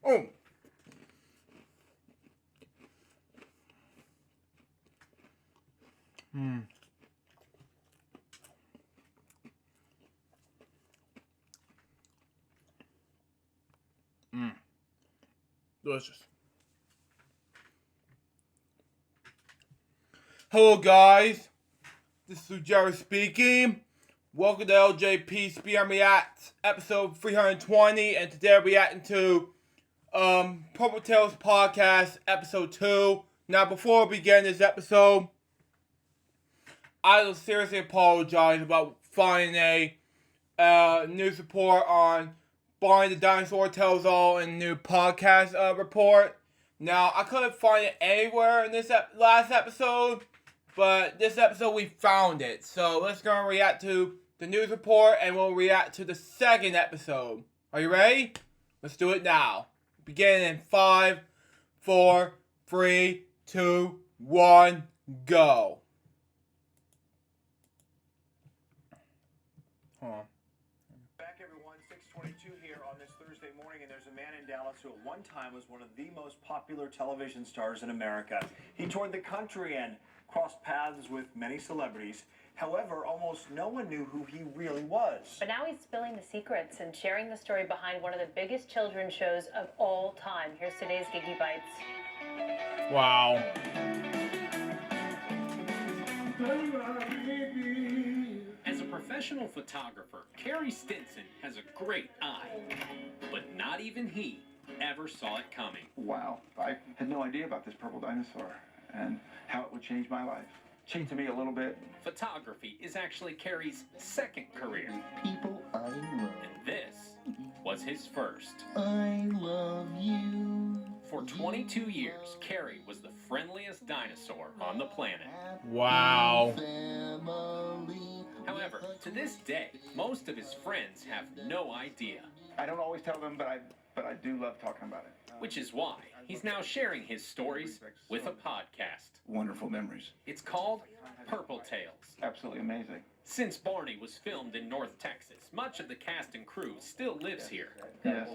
Oh. Delicious. Hello guys, this is Jerry speaking. Welcome to LJPCBM React episode 320, and today we're reacting to Purple Tales Podcast episode 2. Now before we begin this episode, I will seriously apologize about finding a news report on Barney the Dinosaur Tells All in the new podcast report. Now, I couldn't find it anywhere in this last episode, but this episode we found it. So let's go and react to the news report, and we'll react to the second episode. Are you ready? Let's do it now. Begin in 5, 4, 3, 2, 1, go. Hold on. Back everyone, 6:22 here on this Thursday morning, and there's a man in Dallas who at one time was one of the most popular television stars in America. He toured the country and crossed paths with many celebrities. However, almost no one knew who he really was. But now he's spilling the secrets and sharing the story behind one of the biggest children's shows of all time. Here's today's Giggy Bites. Wow. As a professional photographer, Carrie Stinson has a great eye, but not even he ever saw it coming. Wow, I had no idea about this purple dinosaur and how it would change my life. Changed to me a little bit. Photography is actually Carrie's second career, People I love. and this was his first. I love you. For 22 years, Carrie was the friendliest dinosaur on the planet. Wow. Family. However, to this day, most of his friends have no idea, I don't always tell them, but I do love talking about it. which is why he's now sharing his stories with a podcast. Wonderful memories. It's called Purple Tales. Absolutely amazing. Since Barney was filmed in North Texas, much of the cast and crew still lives here. Yes.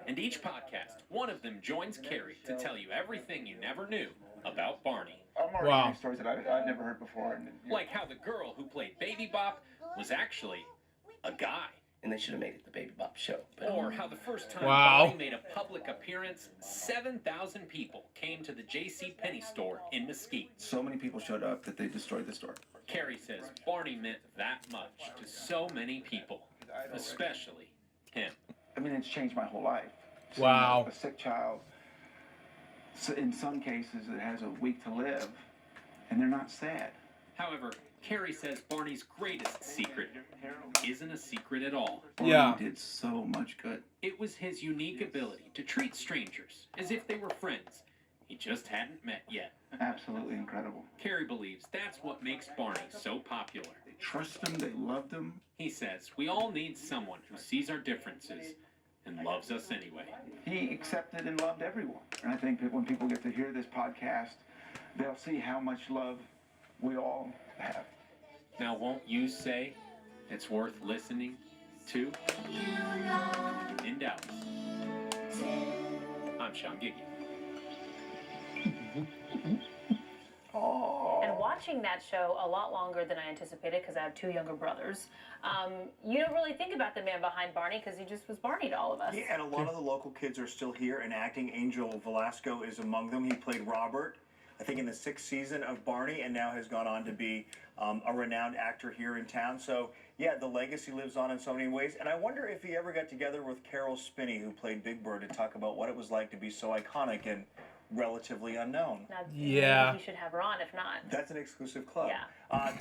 And each podcast, one of them joins Carrie to tell you everything you never knew about Barney. I'm already Wow. hearing stories that I've never heard before. And, Like how the girl who played Baby Bop was actually a guy. And they should have made it the Baby Bop show. But Or how the first time Wow. Barney made a public appearance, 7,000 people came to the JCPenney store in Mesquite. so many people showed up that they destroyed the store. Carrie says Barney meant that much to so many people, especially him. I mean, it's changed my whole life. Seeing Wow. A sick child, in some cases, it has a week to live, and they're not sad. However, Carrie says Barney's greatest secret isn't a secret at all. Barney Yeah. did so much good. It was his unique ability to treat strangers as if they were friends he just hadn't met yet. Absolutely incredible. Carrie believes that's what makes Barney so popular. They trust him, they loved him. He says we all need someone who sees our differences and loves us anyway. He accepted and loved everyone. And I think that when people get to hear this podcast, they'll see how much love we all have. Now, won't you say it's worth listening to? In Dallas, I'm Sean Giggy. And watching that show a lot longer than I anticipated, because I have two younger brothers, you don't really think about the man behind Barney because he just was Barney to all of us. Yeah, and a lot of the local kids are still here and acting. Angel Velasco is among them. He played Robert, I think, in the 6th season of Barney, and now has gone on to be a renowned actor here in town. So, yeah, the legacy lives on in so many ways. And I wonder if he ever got together with Carol Spinney, who played Big Bird, to talk about what it was like to be so iconic and relatively unknown. Now, Yeah. maybe he should have her on, if not. That's an exclusive club. Yeah.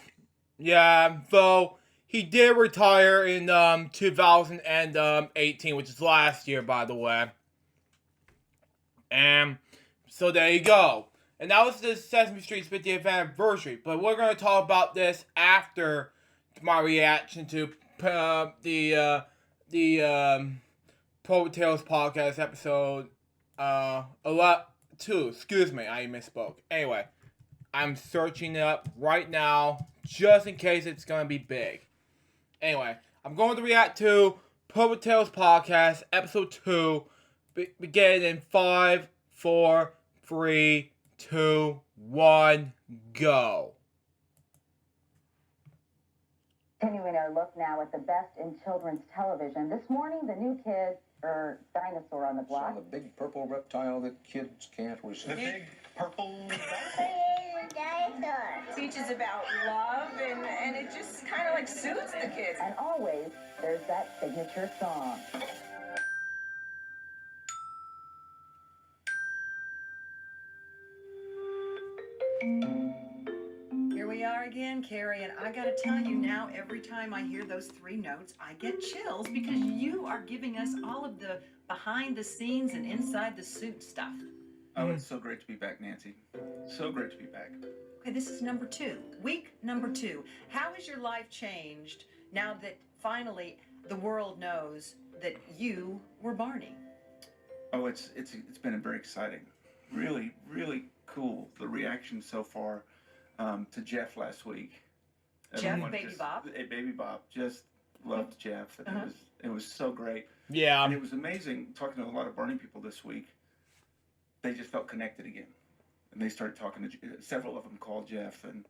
Yeah, though he did retire in 2018, which is last year, by the way. And so there you go. And that was the Sesame Street's 50th anniversary. But we're going to talk about this after my reaction to the Purple Tales podcast episode 2. Excuse me, I misspoke. Anyway, I'm searching it up right now just in case it's going to be big. Anyway, I'm going to react to Purple Tales podcast episode 2, begin in 5, 4, 3, 2, 1, go. Continuing our look now at the best in children's television. This morning, the new kid, or dinosaur on the block. So the big purple reptile that kids can't resist. The big purple. Teaches about love and it just kind of like suits the kids. And always, there's that signature song. Here we are again, Carrie, and I gotta tell you now, every time I hear those 3 notes, I get chills because you are giving us all of the behind the scenes and inside the suit stuff. Oh, it's so great to be back, Nancy. So great to be back. Okay, this is number 2, week number 2. How has your life changed now that finally the world knows that you were Barney? Oh, it's been very exciting. Really, really cool. The reaction so far to Jeff last week. Jeff, Baby Bob? Baby Bob just loved Jeff. And it was so great. Yeah. And it was amazing talking to a lot of Barney people this week. They just felt connected again. And they started talking to several of them called Jeff, and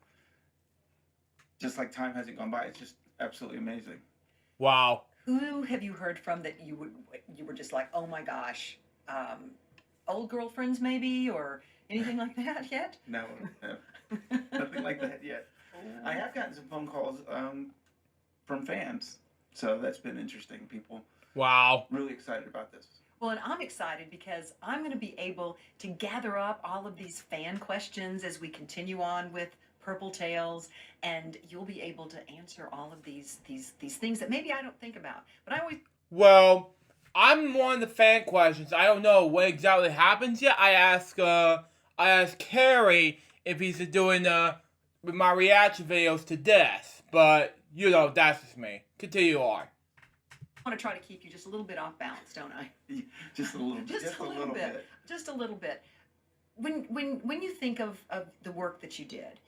just like time hasn't gone by, it's just absolutely amazing. Wow. Who have you heard from that you were just like, oh my gosh, old girlfriends maybe, or anything like that yet? No, nothing like that yet. I have gotten some phone calls from fans, so that's been interesting. People Wow. really excited about this. Well, and I'm excited because I'm going to be able to gather up all of these fan questions as we continue on with Purple Tales, and you'll be able to answer all of these things that maybe I don't think about. But I always Well, I'm one of the fan questions. I don't know what exactly happens yet. I asked Carrie if he's doing my reaction videos to this, but you know that's just me. Continue on. want to try to keep you just a little bit off balance, don't I? Just a little bit. Just a little bit. Just a little bit. When you think of the work that you did,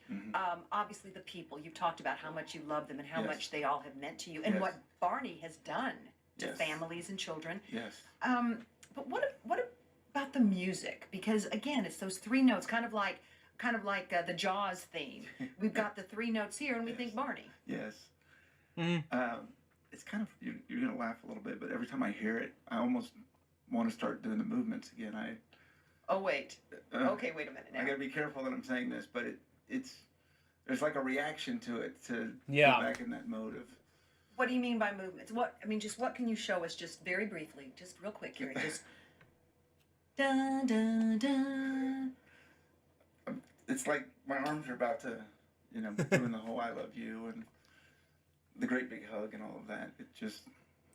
obviously the people, you've talked about how much you love them and how much they all have meant to you, and what Barney has done to families and children. Yes. But what about the music? Because again, it's those 3 notes, kind of like the Jaws theme. We've got the 3 notes here, and we think Barney. Yes. It's kind of, you're going to laugh a little bit, but every time I hear it, I almost want to start doing the movements again. Oh, wait. Okay, wait a minute now. I got to be careful that I'm saying this, but there's like a reaction to it to go back in that mode of. What do you mean by movements? Just what can you show us just very briefly, just real quick here, just dun dun dun. It's like my arms are about to, doing the whole I love you and the great big hug and all of that. It just,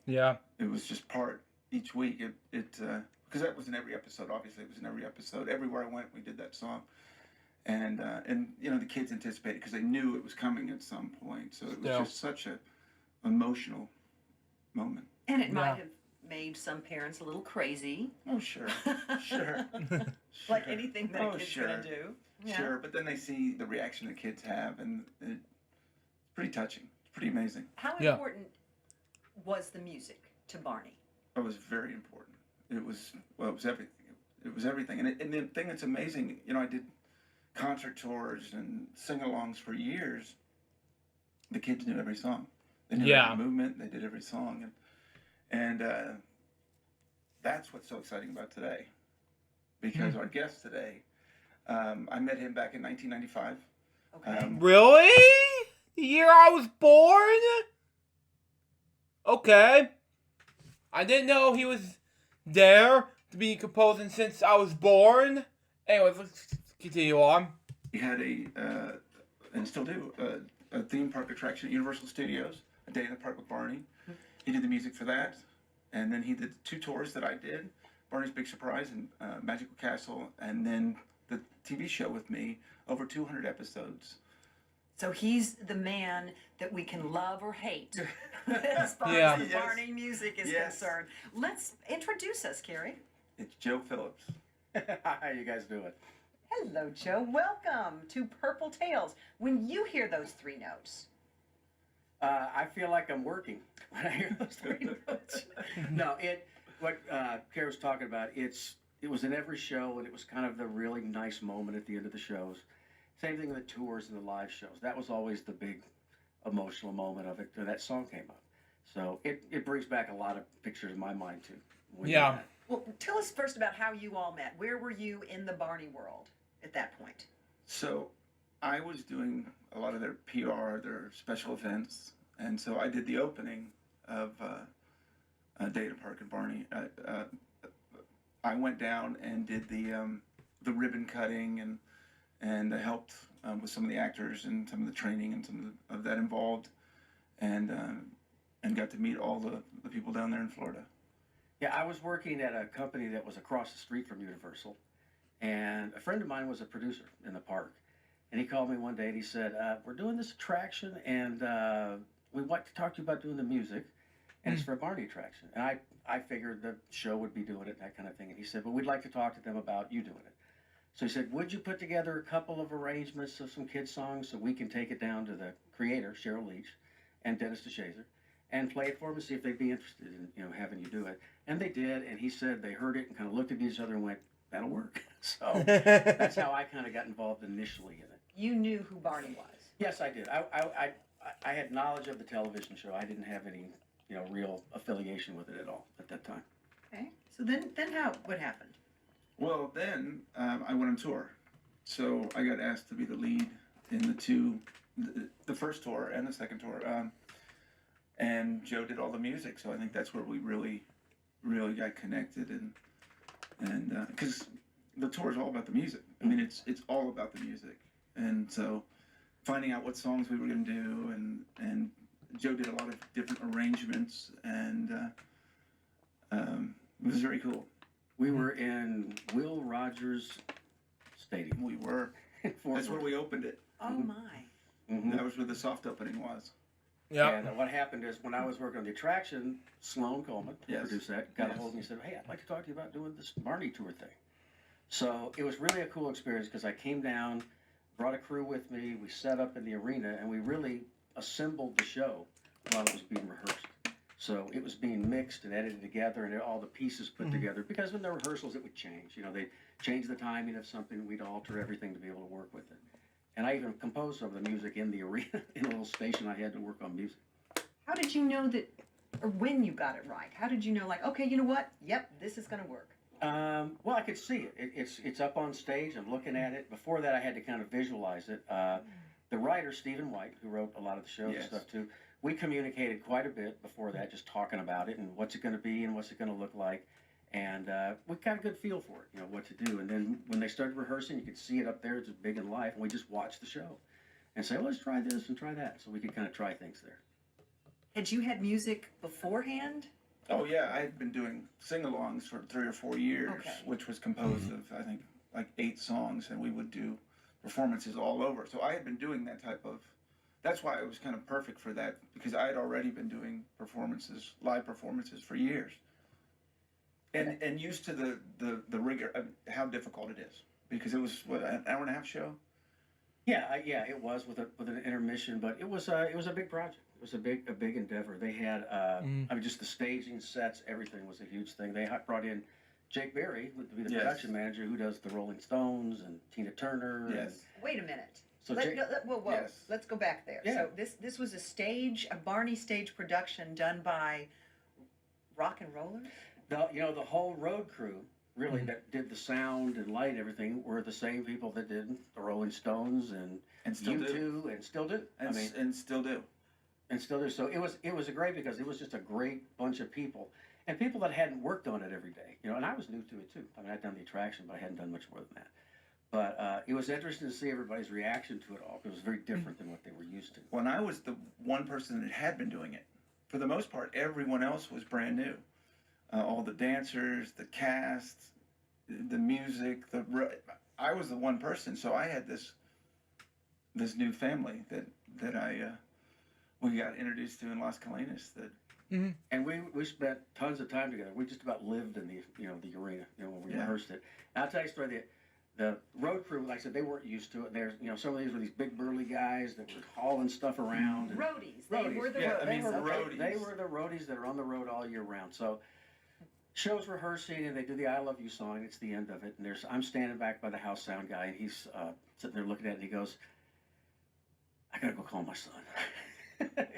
it was just part each week. Because that was in every episode. Obviously, it was in every episode. Everywhere I went, we did that song, and the kids anticipated because they knew it was coming at some point. So it was just such a emotional moment. And it might have made some parents a little crazy. Oh, sure. Like anything that a kid's gonna do. Yeah. Sure, but then they see the reaction that kids have, and it's pretty touching. It's pretty amazing. How important was the music to Barney? It was very important. It was everything. It was everything. And the thing that's amazing, I did concert tours and sing-alongs for years. The kids knew every song. They knew every movement. They did every song. And that's what's so exciting about today. Because our guest today, I met him back in 1995. Okay. Really? The year I was born? Okay. I didn't know he was there to be composing since I was born. Anyways, let's continue on. He had and still do, a theme park attraction at Universal Studios, A Day in the Park with Barney. He did the music for that. And then he did 2 tours that I did, Barney's Big Surprise and Magical Castle, and then the TV show with me, over 200 episodes. So he's the man that we can love or hate as far as the Barney music is concerned. Let's introduce us, Carrie. It's Joe Phillips. How you guys doing? Hello, Joe. Welcome to Purple Tales. When you hear those 3 notes, I feel like I'm working when I hear those 3 notes. No, what Kara was talking about, it was in every show, and it was kind of the really nice moment at the end of the shows. Same thing with the tours and the live shows. That was always the big emotional moment of it. That song came up. So it brings back a lot of pictures in my mind, too. Yeah. Well, tell us first about how you all met. Where were you in the Barney world at that point? So I was doing a lot of their PR, their special events, and so I did the opening of Data Park and Barney. I went down and did the ribbon cutting and helped with some of the actors and some of the training and some of that involved, and got to meet all the people down there in Florida. Yeah, I was working at a company that was across the street from Universal, and a friend of mine was a producer in the park. And he called me one day and he said, we're doing this attraction, and we'd like to talk to you about doing the music, and it's for a Barney attraction. And I figured the show would be doing it, that kind of thing. And he said, but we'd like to talk to them about you doing it. So he said, would you put together a couple of arrangements of some kids' songs so we can take it down to the creator, Cheryl Leach, and Dennis DeShazer, and play it for them and see if they'd be interested in having you do it. And they did, and he said they heard it and kind of looked at each other and went, that'll work. So that's how I kind of got involved initially in it. You knew who Barney was. Yes, I did. I had knowledge of the television show. I didn't have any real affiliation with it at all at that time. Okay. So then what happened? Well, then I went on tour. So I got asked to be the lead in the first tour and the second tour. And Joe did all the music, so I think that's where we really got connected, and because the tour is all about the music. I mean, it's all about the music, and so finding out what songs we were going to do, and Joe did a lot of different arrangements, and it was very cool. We were in Will Rogers Stadium. We were. That's where we opened it. Oh my! Mm-hmm. That was where the soft opening was. Yeah. And what happened is when I was working on the attraction, Sloan Coleman, who produced that, got a hold of me and said, hey, I'd like to talk to you about doing this Barney tour thing. So it was really a cool experience because I came down, brought a crew with me, we set up in the arena, and we really assembled the show while it was being rehearsed. So it was being mixed and edited together and all the pieces put together, because when the rehearsals it would change. They'd change the timing of something, we'd alter everything to be able to work with it. And I even composed some of the music in the arena, in a little station I had to work on music. How did you know that, or when you got it right? How did you know, like, okay, you know what? Yep, this is going to work. Well, I could see it. It's up on stage. I'm looking at it. Before that, I had to kind of visualize it. The writer, Stephen White, who wrote a lot of the shows and stuff too, we communicated quite a bit before that, just talking about it and what's it going to be and what's it going to look like. And we got a good feel for it, what to do. And then when they started rehearsing, you could see it up there. It's big in life. And we just watched the show and say, well, let's try this and try that. So we could kind of try things there. Had you had music beforehand? Oh, yeah. I had been doing sing-alongs for 3 or 4 years, which was composed of, I think, like 8 songs. And we would do performances all over. So I had been doing that type of... That's why it was kind of perfect for that, because I had already been doing live performances for years. And used to the rigor of how difficult it is, because it was an hour and a half show. Yeah, it was with an intermission, but it was a big project. It was a big endeavor. They had just the staging, sets, everything was a huge thing. They brought in Jake Berry, who would be the production manager, who does the Rolling Stones and Tina Turner. Yes. Wait a minute. So whoa. Yes. Let's go back there. Yeah. So this was a Barney stage production done by rock and rollers? The whole road crew really that did the sound and light and everything were the same people that did the Rolling Stones and still U2 do. and still do. And still do. And still do. So it was great because it was just a great bunch of people and people that hadn't worked on it every day. And I was new to it too. I'd done the attraction, but I hadn't done much more than that. But it was interesting to see everybody's reaction to it all. It was very different than what they were used to. When I was the one person that had been doing it, for the most part, everyone else was brand new. All the dancers, the cast, the music. I was the one person, so I had this new family that we got introduced to in Las Colinas. And we spent tons of time together. We just about lived in the arena when we rehearsed it. And I'll tell you a story. The road crew, like I said, they weren't used to it. There's some of these were these big burly guys that were hauling stuff around. Roadies. They were the Yeah, roadies. roadies. They were the roadies that are on the road all year round. So show's rehearsing and they do the "I Love You" song. It's the end of it, and I'm standing back by the house sound guy, and he's sitting there looking at it, and he goes, "I gotta go call my son."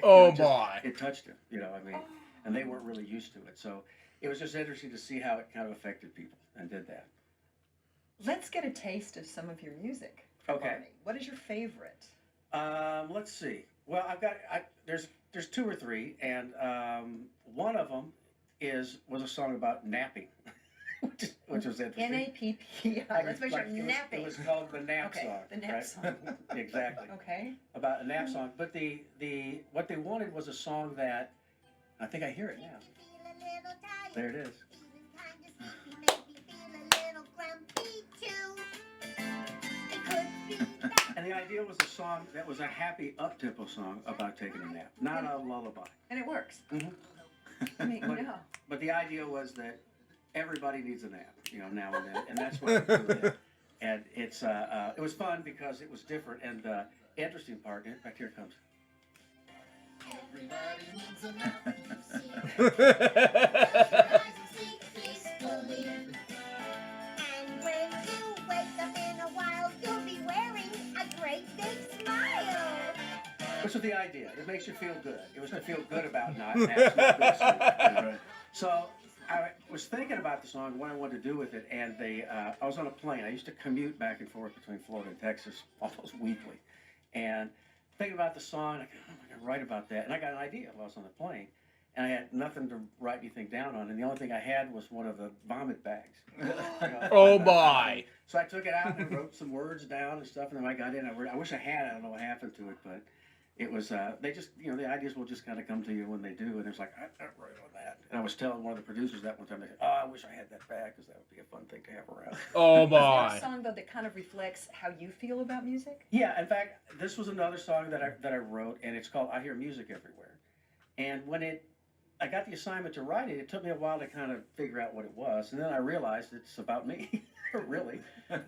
Oh boy! It touched him, I mean, and they weren't really used to it, so it was just interesting to see how it kind of affected people and did that. Let's get a taste of some of your music. Okay. Barney. What is your favorite? Let's see. Well, there's two or three, and one of them was a song about napping, which was interesting. N-A-P-P-I. Let's make sure napping. It was called the nap song. The nap right? song. Exactly. Okay. About a nap song, but what they wanted was a song that I think I hear it now. There it is. And the idea was a song that was a happy up-tempo song about taking a nap, not a lullaby. And it works. Mm-hmm. I mean, But the idea was that everybody needs a nap, now and then, and that's what we're doing. And it was fun because it was different, and the interesting part, in fact, here it comes. Everybody needs a nap, you see. And when you wake up in a while, you'll be wearing a great big smile. Which was the idea. It makes you feel good. It was to feel good about naps, not good sleep. Right. So I was thinking about the song, what I wanted to do with it, and I was on a plane. I used to commute back and forth between Florida and Texas almost weekly. And thinking about the song, I could write about that. And I got an idea while I was on the plane. And I had nothing to write anything down on. And the only thing I had was one of the vomit bags. Oh, my. So I took it out and wrote some words down and stuff. And then when I got in, I wish I had. I don't know what happened to it. But it was, they just, the ideas will just kind of come to you when they do. And it's like, I write on that. And I was telling one of the producers that one time, they said, I wish I had that bag because that would be a fun thing to have around. Oh, Is there my. a song, though, that kind of reflects how you feel about music? Yeah, in fact, this was another song that I wrote, and it's called "I Hear Music Everywhere." And when I got the assignment to write it, it took me a while to kind of figure out what it was, and then I realized it's about me. Really,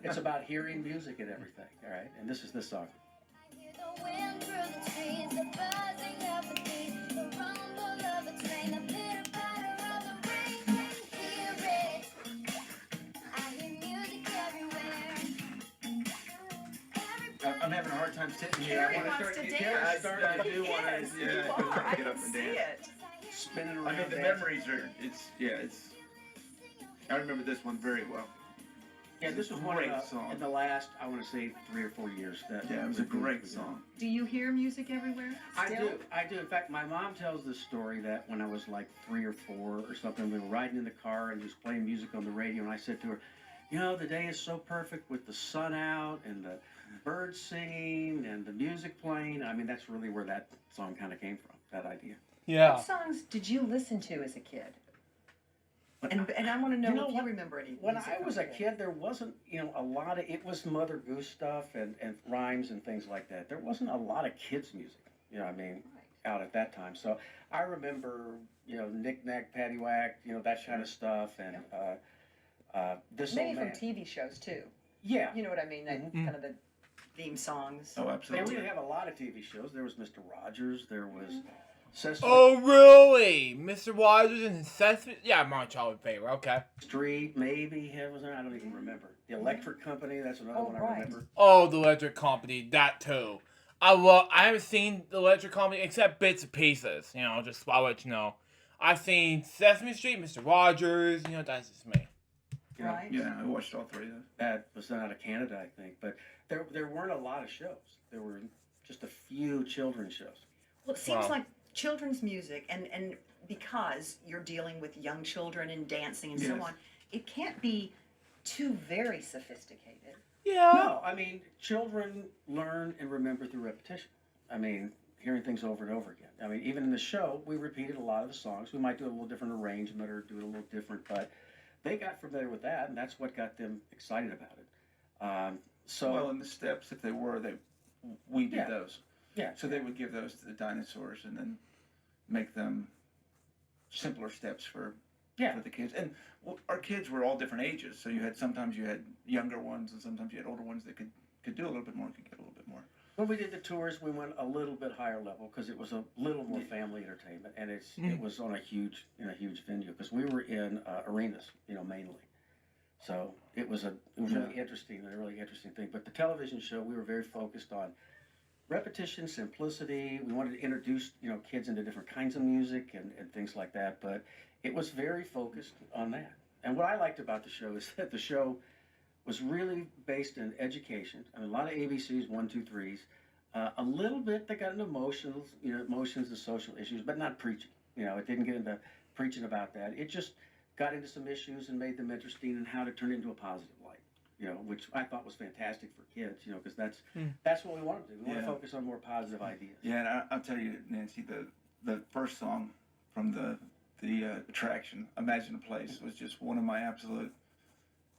it's about hearing music and everything. All right, and this is this song. I hear the wind through the trees, the buzzing of the bees, the rumble of the train, the pitter patter of the rain. Hear it. I hear music everywhere. I'm having a hard time sitting here. Carrie wants to dance. I do want Yes, to. you Yeah, are. I get up can and see dance. it. Spinning around. I mean, the dancing. memories are. It's. I remember this one very well. Yeah, this was one Great of song. in the last, I want to say, 3 or 4 years. Yeah, it was a great song. Do you hear music everywhere? I Still? do. In fact, my mom tells this story that when I was like 3 or 4 or something, we were riding in the car and just playing music on the radio, and I said to her, the day is so perfect with the sun out and the birds singing and the music playing. I mean, that's really where that song kind of came from, that idea. Yeah. What songs did you listen to as a kid? And I want to know if you remember any. When music I was from a then. kid, there wasn't, a lot of, it was Mother Goose stuff and rhymes and things like that. There wasn't a lot of kids' music, out at that time. So I remember, Knick Knack, Paddywhack, that kind of stuff. And This Maybe Old from Man. TV shows too. Yeah. You know what I mean? That kind of the theme songs. Oh, They absolutely. really have a lot of TV shows. There was Mr. Rogers. There was Sesame Oh, really? Mr. Rogers and Sesame? Yeah, my childhood favorite. Okay. Street, maybe. I don't even remember. The Electric Company, that's another one I remember. Oh, the Electric Company, that too. I haven't seen the Electric Company except bits and pieces. Just I'll let you know. I've seen Sesame Street, Mr. Rogers. That's just me. Right. Yeah, I watched all 3 of those. That was done out of Canada, I think. But there weren't a lot of shows. There were just a few children's shows. Well, it seems like children's music, and because you're dealing with young children and dancing and so Yes. on, it can't be too very sophisticated. Yeah. No, I mean, children learn and remember through repetition. I mean, hearing things over and over again. I mean, even in the show, we repeated a lot of the songs. We might do a little different arrangement or do it a little different, but they got familiar with that, and that's what got them excited about it. Well, and the steps, if we did those. Yeah. So they would give those to the dinosaurs and then make them simpler steps for the kids. And our kids were all different ages, so sometimes you had younger ones and sometimes you had older ones that could do a little bit more, could get a little bit more. When we did the tours, we went a little bit higher level because it was a little more family entertainment, and it was on a huge venue because we were in arenas, mainly. So it was really interesting and a really interesting thing. But the television show, we were very focused on repetition, simplicity. We wanted to introduce kids into different kinds of music and things like that. But it was very focused on that. And what I liked about the show is that the show was really based in education. I mean, a lot of ABCs, 1, 2, 3s. A little bit that got into emotions and social issues, but not preaching. It didn't get into preaching about that. It just got into some issues and made them interesting and how to turn it into a positive light. Which I thought was fantastic for kids. Because that's what we want to do. We want to focus on more positive ideas. Yeah, and I'll tell you, Nancy, the first song from the attraction, "Imagine a Place," was just one of my absolute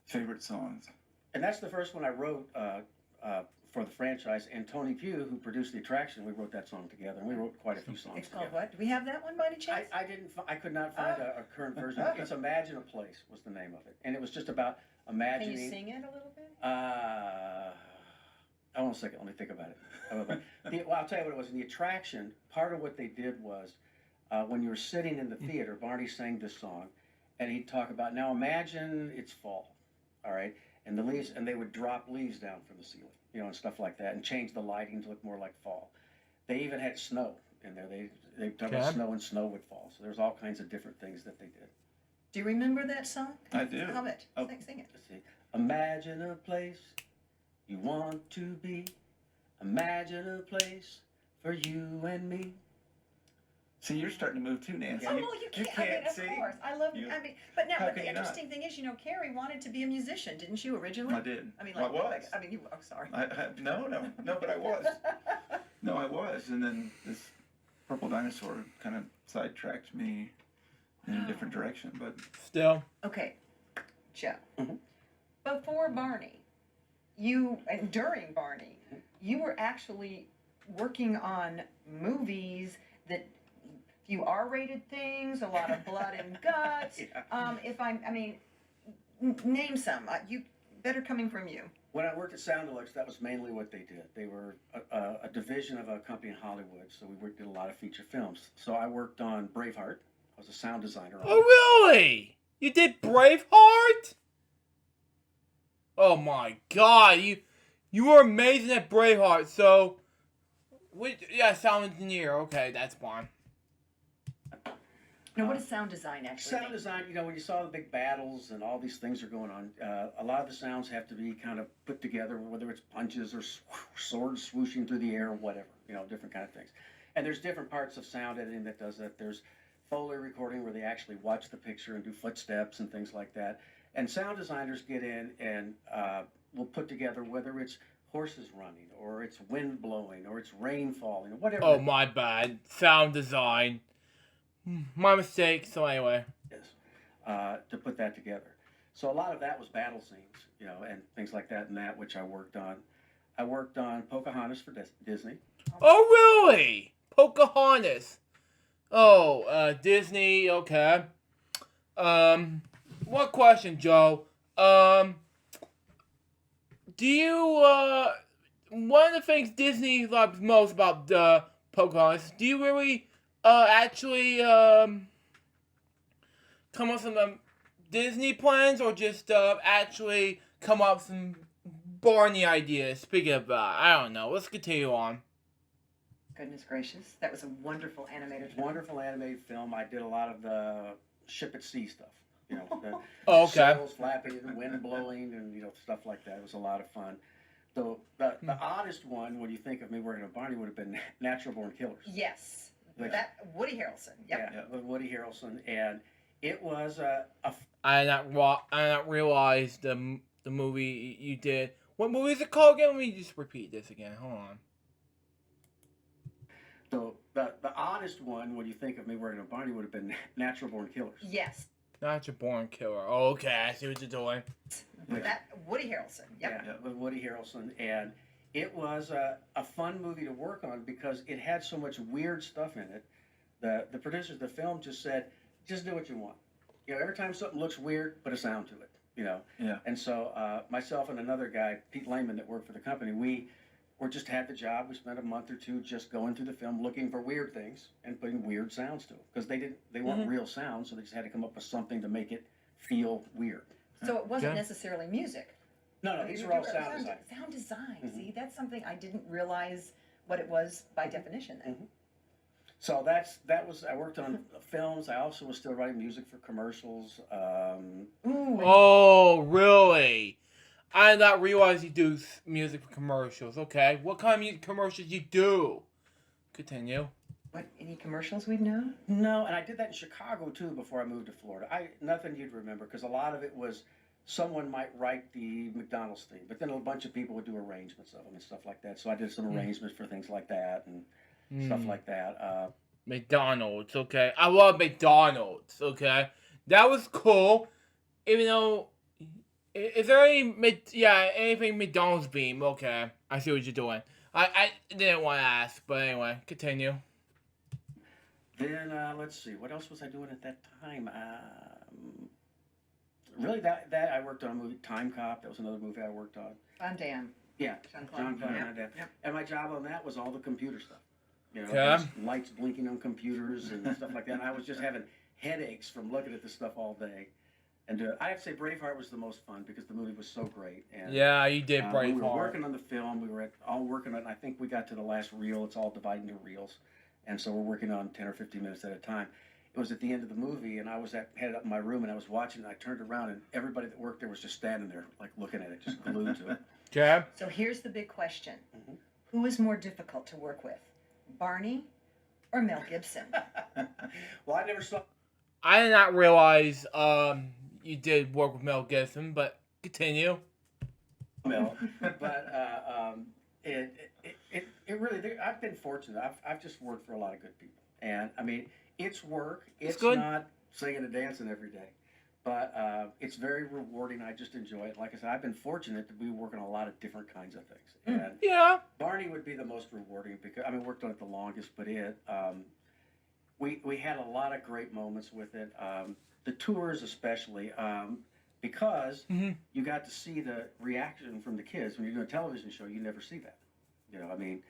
favorite songs. And that's the first one I wrote for the franchise. And Tony Pugh, who produced the attraction, we wrote that song together. And we wrote quite a few songs It's together. called what? Do we have that one by any chance? I could not find a current version. It's "Imagine a Place" was the name of it. And it was just about Can imagining. you sing it a little bit? Hold on a second. Let me think about it. Well, I'll tell you what it was. In the attraction, part of what they did was when you were sitting in the theater, Barney sang this song, and he'd talk about, now imagine it's fall, all right? And the leaves, and they would drop leaves down from the ceiling, and stuff like that, and change the lighting to look more like fall. They even had snow in there. They talked about snow, and snow would fall. So there's all kinds of different things that they did. Do you remember that song? I do. Hum it. Oh. Sing it. Let's see. Imagine a place you want to be. Imagine a place for you and me. See, you're starting to move too, Nancy. Oh, well, you can't. I mean, of see. course. I love You- but now, how but can the you not? interesting thing is, Carrie wanted to be a musician, didn't you, originally? I did. I mean, Well, I was. oh, sorry. No, but I was. No, I was. And then this purple dinosaur kind of sidetracked me in a different direction. But Still. Okay, Joe. Mhm. Before Barney, and during Barney, you were actually working on movies that few R-rated things, a lot of blood and guts. Name some. You better coming from you. When I worked at Sound Deluxe, that was mainly what they did. They were a division of a company in Hollywood, so we did a lot of feature films. So I worked on Braveheart. I was a sound designer on it. Oh, really? You did Braveheart? Oh my God, you were amazing at Braveheart. So, sound engineer. Okay, that's fine. Now, what does sound design actually Sound mean? design, when you saw the big battles and all these things are going on, a lot of the sounds have to be kind of put together, whether it's punches or swords swooshing through the air or whatever, different kind of things. And there's different parts of sound editing that does that. There's Foley recording where they actually watch the picture and do footsteps and things like that. And sound designers get in and will put together whether it's horses running or it's wind blowing or it's rain falling or whatever. Oh, my bad. Sound design. My mistake. So anyway. Yes, to put that together. So a lot of that was battle scenes, and things like that and that, which I worked on. I worked on Pocahontas for Disney. Oh, really? Pocahontas. Oh, Disney. Okay. One question, Joe. Do you, one of the things Disney loves most about Pocahontas, do you really, actually, come up with some Disney plans, or just, actually come up with some Barney ideas? Speaking of that, I don't know. Let's continue on. Goodness gracious, that was a wonderful animated film. Wonderful animated film. I did a lot of the ship at sea stuff. The Oh, okay. sails flapping and wind blowing and stuff like that. It was a lot of fun. The oddest one when you think of me working on Barney would have been Natural Born Killers. Yes, Which- that Woody Harrelson. Yep. Yeah, with Woody Harrelson, and it was I did not realize the movie you did. What movie is it called again? Let me just repeat this again. Hold on. the oddest one when you think of me working on Barney would have been Natural Born Killers. Yes. Not your born killer. Oh, okay, I see what you're doing. That Woody Harrelson. Yep. Yeah, with Woody Harrelson, and it was a fun movie to work on because it had so much weird stuff in it. The producers of the film just said, just do what you want. Every time something looks weird, put a sound to it. Yeah. And so myself and another guy, Pete Lehman, that worked for the company, or just had the job. We spent a month or two just going through the film, looking for weird things and putting weird sounds to them because they weren't real sounds, so they just had to come up with something to make it feel weird. So it wasn't necessarily music. No, these are all sound design. Sound design. See, that's something I didn't realize what it was by definition then. So that was I worked on films. I also was still writing music for commercials. Oh, really? I did not realize you do music for commercials. Okay, what kind of music commercials you do? Continue. What, any commercials we'd know? No, and I did that in Chicago too before I moved to Florida. Nothing you'd remember because a lot of it was someone might write the McDonald's theme, but then a bunch of people would do arrangements of them and stuff like that. So I did some arrangements for things like that and stuff like that. McDonald's, okay. I love McDonald's, okay. That was cool. Even though, is there anything McDonald's beam? Okay, I see what you're doing. I didn't want to ask, but anyway, continue. Then let's see, what else was I doing at that time? Really, that I worked on a movie, Time Cop. That was another movie I worked on. Van Damme. Yeah, Jean-Claude Van Damme. Yep. And my job on that was all the computer stuff. You know, Okay. lights blinking on computers and stuff like that. And I was just having headaches from looking at this stuff all day. And I have to say, Braveheart was the most fun because the movie was so great. And, Yeah, you did Braveheart. We were working on the film. We were all working on it. And I think we got to the last reel. It's all divided into reels. And so we're working on 10 or 15 minutes at a time. It was at the end of the movie, and I was headed up in my room, and I was watching, and I turned around, and everybody that worked there was just standing there, like, looking at it, just glued to it. Okay. So here's the big question. Who was more difficult to work with, Barney or Mel Gibson? Well, I never saw... I did not realize you did work with Mel Gibson, but continue. Mel, but it really... I've been fortunate. I've just worked for a lot of good people. And, I mean... It's work. It's good. Not singing and dancing every day. But it's very rewarding. I just enjoy it. Like I said, I've been fortunate to be working on a lot of different kinds of things. And Yeah. Barney would be the most rewarding because, I mean, worked on it the longest, but we had a lot of great moments with it. The tours especially, because you got to see the reaction from the kids. When you're doing a television show, you never see that. You know, I mean,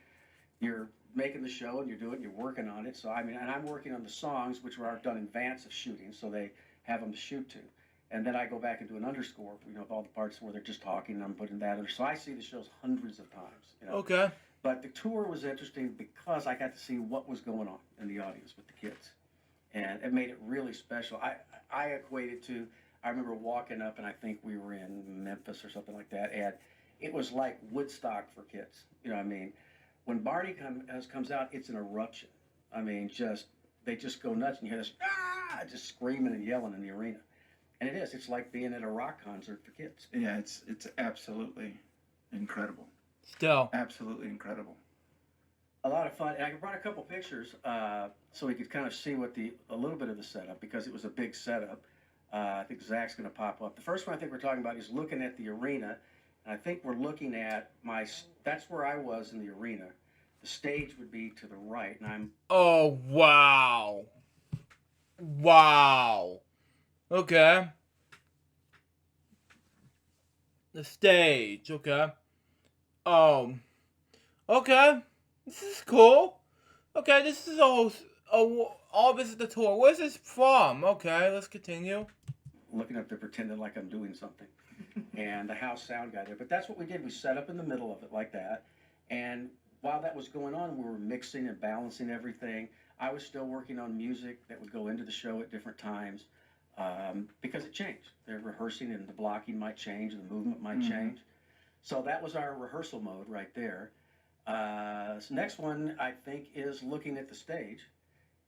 you're making the show and you're doing it and you're working on it. So I mean, and I'm working on the songs which are done in advance of shooting, so they have them to shoot to. And then I go back and do an underscore, you know, of all the parts where they're just talking and I'm putting that under. So I see the shows hundreds of times. You know? Okay. But the tour was interesting because I got to see what was going on in the audience with the kids. And it made it really special. I equate it to, I remember walking up and I think we were in Memphis or something like that, and it was like Woodstock for kids. You know what I mean? When Barney comes out, it's an eruption. I mean, they just go nuts, and you hear this, just screaming and yelling in the arena. And it is. It's like being at a rock concert for kids. Yeah, it's absolutely incredible. Still. Absolutely incredible. A lot of fun. And I brought a couple pictures so we could kind of see a little bit of the setup, because it was a big setup. I think Zach's going to pop up. The first one I think we're talking about is looking at the arena. I think we're looking at that's where I was in the arena. The stage would be to the right, and I'm... Oh, wow. Wow. Okay. The stage, okay. Okay. This is cool. Okay, this is all this is the tour. Where's this from? Okay, let's continue. Looking up there pretending like I'm doing something. And the house sound guy there. But that's what we did. We set up in the middle of it like that. And while that was going on, we were mixing and balancing everything. I was still working on music that would go into the show at different times because it changed. They're rehearsing and the blocking might change and the movement might change. So that was our rehearsal mode right there. So next one, I think, is looking at the stage.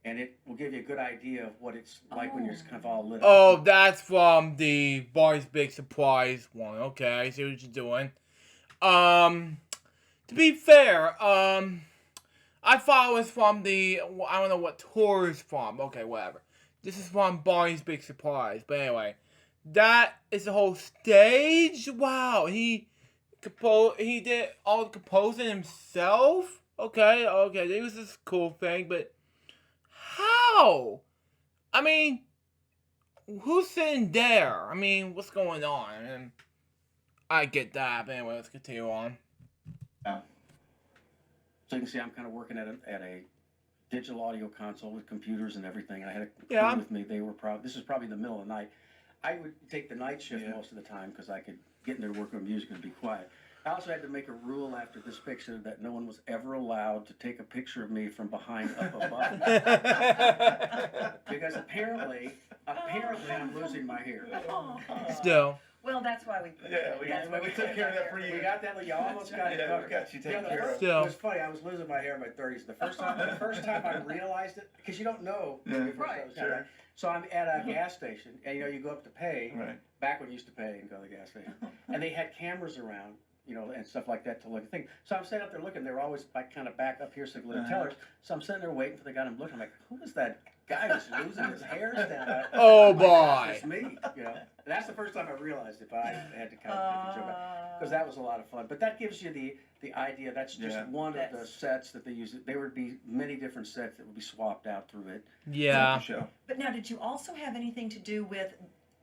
And it will give you a good idea of what it's like when you're just kind of all lit up. Oh, that's from the Barney's Big Surprise one. Okay, I see what you're doing. To be fair, I thought it was from I don't know what tour is from. Okay, whatever. This is from Barney's Big Surprise. But anyway, that is the whole stage. Wow, he did all the composing himself. Okay, it was this cool thing, but how? I mean, who's sitting there? I mean, what's going on? And I get that, but anyway, let's continue on. So you can see I'm kind of working at a digital audio console with computers and everything. I had a crew Yeah. with me. They were this is probably in the middle of the night. I would take the night shift most of the time because I could get in there to work on music and be quiet. I also had to make a rule after this picture that no one was ever allowed to take a picture of me from behind up above. Because apparently I'm losing my hair. Still. Well, that's why we put it. We took care of that for you. We got that. You almost got it Yeah, covered. we got you taken the care of. first- Still. It was funny. I was losing my hair in my 30s. The first time I realized it, because you don't know. Yeah. when you first Right, start, sure. right? So I'm at a gas station, and you go up to pay. Right. Back when you used to pay and go to the gas station, and they had cameras around, and stuff like that to look at things. So I'm sitting up there looking. They were always like kind of back up here so they could look at tellers. So I'm sitting there waiting for the guy. And I'm looking. I'm like, who is that guy that's losing his hair down? Oh, my gosh, boy. it's me. And that's the first time I realized it. But I had to kind of make a joke because that was a lot of fun. But that gives you the idea. That's just one of the sets that they use. There would be many different sets that would be swapped out through it. Yeah. Show. But now, did you also have anything to do with,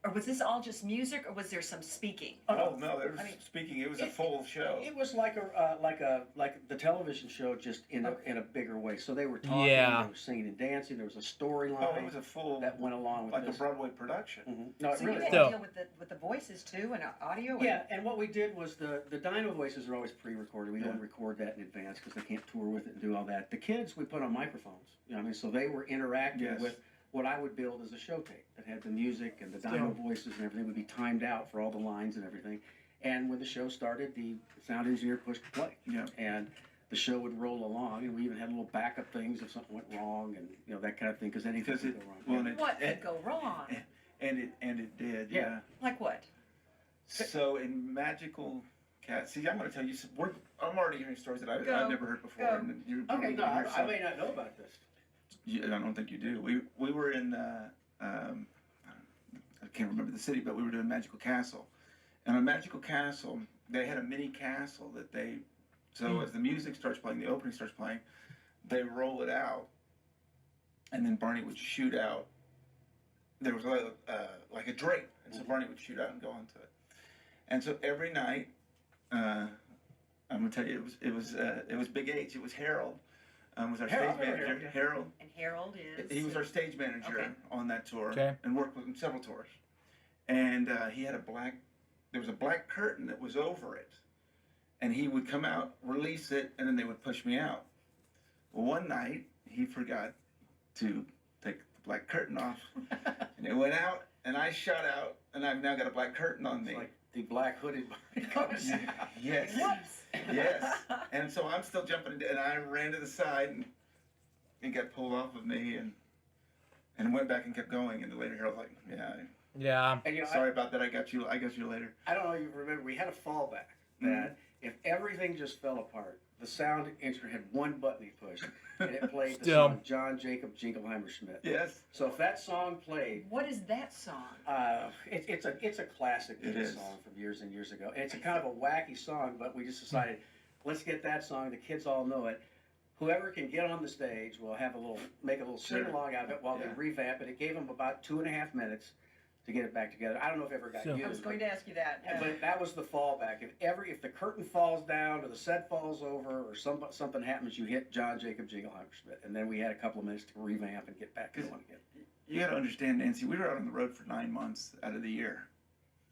or was this all just music, or was there some speaking? Oh no, there was speaking. It was a full show. It was like the television show, just in a bigger way. So they were talking, Yeah. they were singing and dancing. There was a storyline. Oh, it was a full that went along with like this. a Broadway production. No, it So you really had Still. to deal with the voices too, and audio. Yeah, and what we did was the Dino voices are always pre-recorded. We don't record that in advance because they can't tour with it and do all that. The kids we put on microphones. So they were interacting with what I would build as a show tape that had the music and the Dino voices and everything would be timed out for all the lines and everything. And when the show started, the sound engineer pushed play. Yeah. And the show would roll along, and we even had little backup things if something went wrong, and that kind of thing, because anything could go wrong. Well, and What could go wrong? And it did. Yeah. Yeah. Like what? So in Magical Cat, see, I'm going to tell you. I'm already hearing stories that I've never heard before. Go. And you're Okay, probably no, gonna hear I some. may not know about this. I don't think you do. We were in I can't remember the city, but we were doing Magical Castle, and on Magical Castle they had a mini castle that they. So as the music starts playing, the opening starts playing, they roll it out, and then Barney would shoot out. There was like a drape, and so Barney would shoot out and go onto it, and so every night, I'm gonna tell you, it was Big H. It was Harold. Was our Harold, stage manager. yeah. Harold. And Harold is. He was our stage manager on that tour and worked with him several tours. And he had there was a black curtain that was over it. And he would come out, release it, and then they would push me out. Well, one night, he forgot to take the black curtain off. And it went out, and I shot out, and I've now got a black curtain on me. It's like the black hooded comes out. Yes. Whoops. Yes. And so I'm still jumping, and I ran to the side, and it got pulled off of me, and went back and kept going. And the later Harold's like, Yeah. And, sorry about that. I got you later. I don't know if you remember, we had a fallback that if everything just fell apart, the sound engineer had one button he pushed, and it played the Still. song John Jacob Jingleheimer Schmidt. Yes. So if that song played, What is that song? it's a classic It is. song from years and years ago. And it's a kind of a wacky song, but we just decided, let's get that song. The kids all know it. Whoever can get on the stage will make a little sing along out of it while they revamp it. It gave them about 2.5 minutes to get it back together. I don't know if it ever got So- used. I was going to ask you that. But that was the fallback. If the curtain falls down or the set falls over or something happens, you hit John Jacob Jingleheimer Schmidt, and then we had a couple of minutes to revamp and get back going again. You got to understand, Nancy. We were out on the road for 9 months out of the year,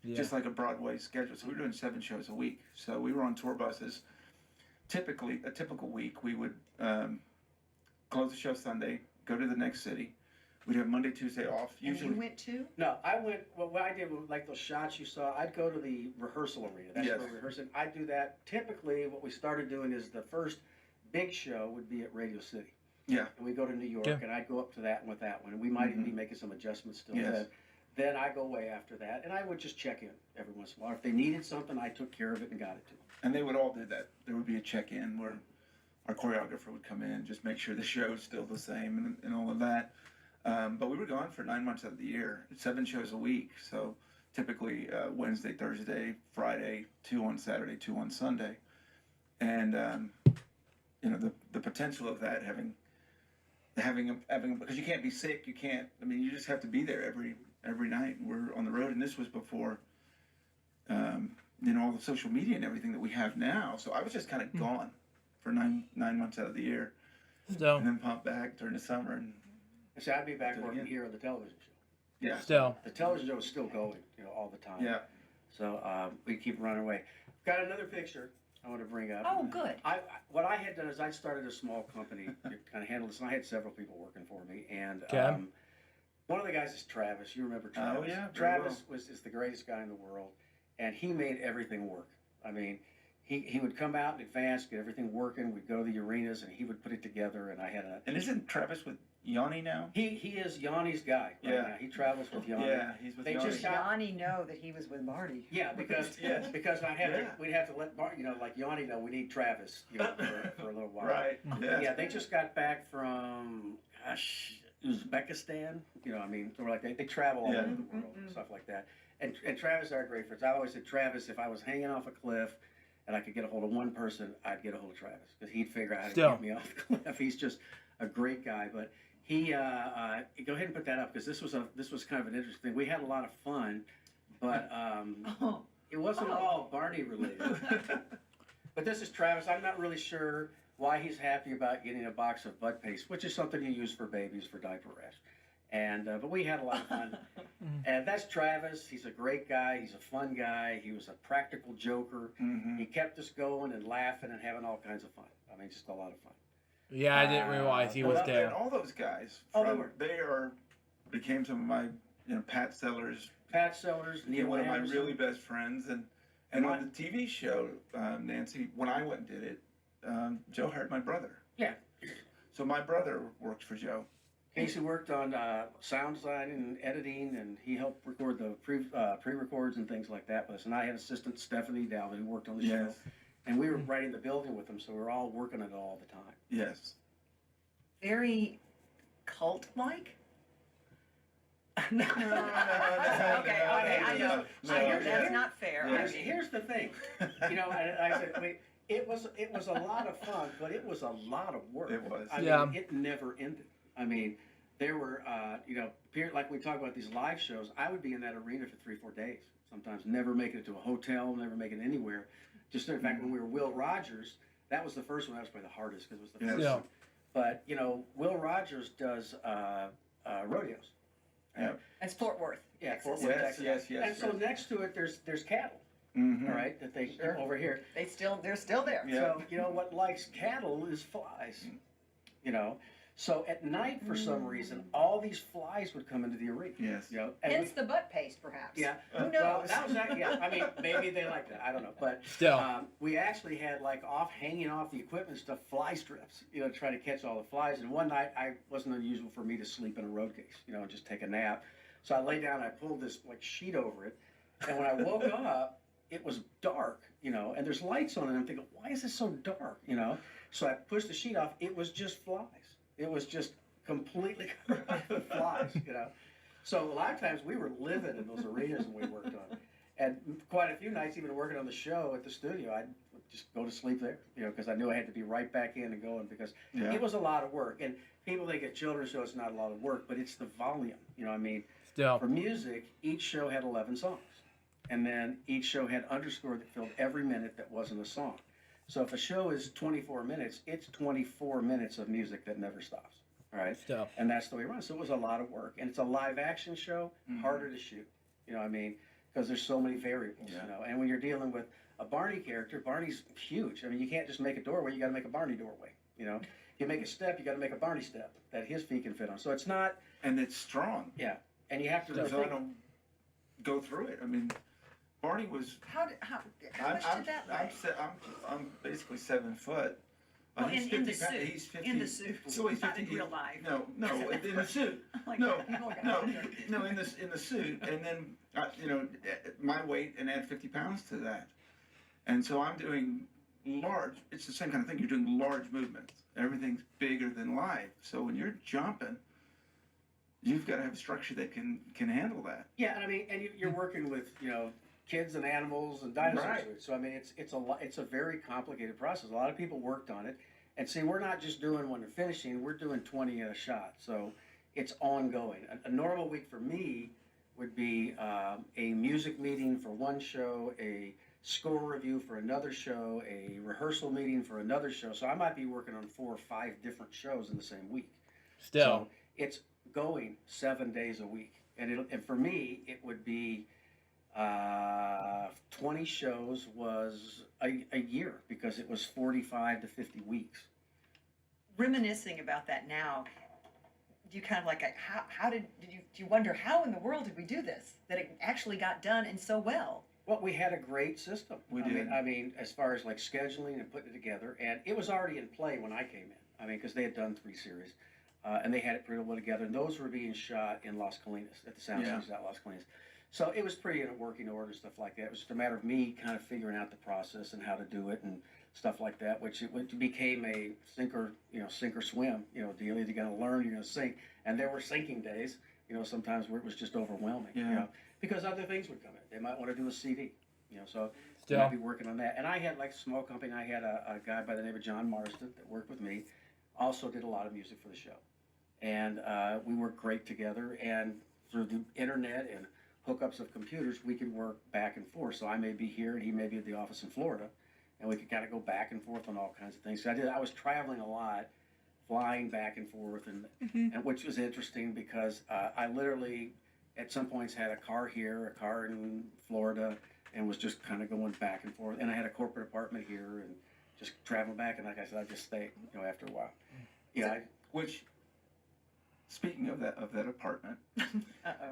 just like a Broadway schedule. So we were doing 7 shows a week. So we were on tour buses. Typically, a typical week, we would close the show Sunday, go to the next city. We'd have Monday, Tuesday off. Usually, And you went to? No, I went. Well, what I did was like those shots you saw. I'd go to the rehearsal arena. That's Yes. where we're rehearsing. I'd do that. Typically, what we started doing is the first big show would be at Radio City. Yeah. And we go to New York, and I'd go up to that one with that one, and we might even be making some adjustments still. Yes. Then I go away after that, and I would just check in every once in a while. If they needed something, I took care of it and got it to them. and they would all do that. There would be a check-in where our choreographer would come in, just make sure the show's still the same and all of that. But we were gone for 9 months out of the year, 7 shows a week. So typically Wednesday, Thursday, Friday, 2 on Saturday, 2 on Sunday. And, the potential of that having, because you can't be sick, you just have to be there every night. We're on the road, and this was before, all the social media and everything that we have now. So I was just kind of gone for nine months out of the year, Still. and then pop back during the summer. And So I'd be back Do it working again. here on the television show. yeah, Still. The television show is still going, all the time. yeah. So we keep running away. Got another picture I want to bring up. Oh, good. What I had done is I started a small company to kind of handle this, and I had several people working for me. And Okay. one of the guys is Travis. You remember Travis? Oh, yeah, very Travis is the greatest guy in the world, and he made everything work. I mean, he would come out in advance, get everything working. We'd go to the arenas, and he would put it together. And I had a. And isn't Travis with Yanni now? He is Yanni's guy. Right Yeah. now. He travels with Yanni. Yeah, he's with They Yanni. just got- Yanni know that he was with Marty. Yeah, because Yes. because I had Yeah. we'd have to let like Yanni know we need Travis, for a little while. Right. Yeah. Yeah, they just got back from Uzbekistan. I mean, they were like they travel all Yeah. over the world and stuff like that. And Travis are great friends. I always said Travis, if I was hanging off a cliff and I could get a hold of one person, I'd get a hold of Travis because he'd figure out how to Still. get me off the cliff. He's just a great guy. But he go ahead and put that up because this was kind of an interesting thing. We had a lot of fun, but it wasn't all Barney related. But this is Travis. I'm not really sure why he's happy about getting a box of butt paste, which is something you use for babies for diaper rash. And but we had a lot of fun. And that's Travis. He's a great guy. He's a fun guy. He was a practical joker. Mhm. He kept us going and laughing and having all kinds of fun. I mean, just a lot of fun. Yeah, I didn't realize he was Well, there. and all those guys, Oh, they were. became some of my, Pat Sellers, Pat Sellers, Neil one of my Anderson. really best friends, and on the TV show, Nancy, when I went and did it, Joe hired my brother. Yeah. So my brother worked for Joe. Casey worked on sound design and editing, and he helped record the pre-records and things like that with us. And I had assistant Stephanie Dalvin who worked on the show. And we were writing the building with them, so we were all working on it all the time. Yes. Very cult-like? No. Okay, I know. That's not fair. Yeah. Here's the thing, and I said, wait, it was a lot of fun, but it was a lot of work. It was. I mean, it never ended. I mean, there were, like we talk about these live shows, I would be in that arena for 3-4 days. Sometimes never making it to a hotel, never making it anywhere. Just in fact, when we were Will Rogers, that was the first one. That was probably the hardest because it was the first one. But Will Rogers does rodeos. Yeah. That's Fort Worth. Yeah, Fort Worth, Texas. Yes. And so next to it, there's cattle. Mm-hmm. All right, that they over here. They're still there. Yeah. So what likes cattle is flies. So at night, for some reason, all these flies would come into the arena. Yes. And Hence the butt paste, perhaps. yeah. Who Well, knows? that was I mean, maybe they like that. I don't know. But Still. we actually had hanging off the equipment stuff, fly strips, to try to catch all the flies. And one night, it wasn't unusual for me to sleep in a road case, and just take a nap. So I lay down, I pulled this sheet over it, and when I woke up, it was dark, and there's lights on it. And I'm thinking, why is this so dark, So I pushed the sheet off. It was just flies. It was just completely covered with flies, So a lot of times we were living in those arenas when we worked on it. And quite a few nights, even working on the show at the studio, I'd just go to sleep there, because I knew I had to be right back in and going because it was a lot of work. And people think a children's show is not a lot of work, but it's the volume. Still. For music, each show had 11 songs. And then each show had underscore that filled every minute that wasn't a song. So if a show is 24 minutes, it's 24 minutes of music that never stops. All right? Still. And that's the way it runs. So it was a lot of work. And it's a live action show, harder to shoot. Because there's so many variables, And when you're dealing with a Barney character, Barney's huge. I mean, you can't just make a doorway, you got to make a Barney doorway, You make a step, you got to make a Barney step that his feet can fit on. So it's not... And it's strong. Yeah. And you have to... Because I don't go through it. I mean, Barney was... How much did that weigh? I'm basically 7 foot. Well, he's in the 50 suit. He's 50. In the suit. So he's Not 50. in real life. No, in the suit. Like, No, people got no, older. no, in the suit, and then my weight and add 50 pounds to that, and so I'm doing large. It's the same kind of thing. You're doing large movements. Everything's bigger than life. So when you're jumping, you've got to have a structure that can handle that. Yeah, I mean, and you're working with kids and animals and dinosaurs. Right. So I mean, it's a very complicated process. A lot of people worked on it, and see, we're not just doing when they're finishing. We're doing 20 a shot. So it's ongoing. A normal week for me would be a music meeting for one show, a score review for another show, a rehearsal meeting for another show. So I might be working on 4 or 5 different shows in the same week. Still. So it's going 7 days a week. And for me, it would be 20 shows was a year because it was 45 to 50 weeks. Reminiscing about that now, do you kind of like, do you wonder how in the world did we do this? That it actually got done and so well? Well, we had a great system. We did. I mean, as far as like scheduling and putting it together, and it was already in play when I came in. I mean, because they had done 3 series, and they had it pretty well together. And those were being shot in Las Colinas at the Sound Studios at Las Colinas. So it was pretty in a working order and stuff like that. It was just a matter of me kind of figuring out the process and how to do it and stuff like that, which became a sink or swim, deal. You're going to learn, you're going to sink. And there were sinking days, sometimes where it was just overwhelming, because other things would come in. They might want to do a CD, so you might be working on that. And I had like a small company. I had a guy by the name of John Marston that worked with me, also did a lot of music for the show. And we worked great together. And through the internet and hookups of computers, we could work back and forth. So I may be here and he may be at the office in Florida, and we could kind of go back and forth on all kinds of things. So I was traveling a lot, flying back and forth, and which was interesting because I literally at some points had a car here, a car in Florida, and was just kind of going back and forth. And I had a corporate apartment here and just traveling back. And like I said, I just stayed, after a while. Yeah. Which, speaking of that apartment,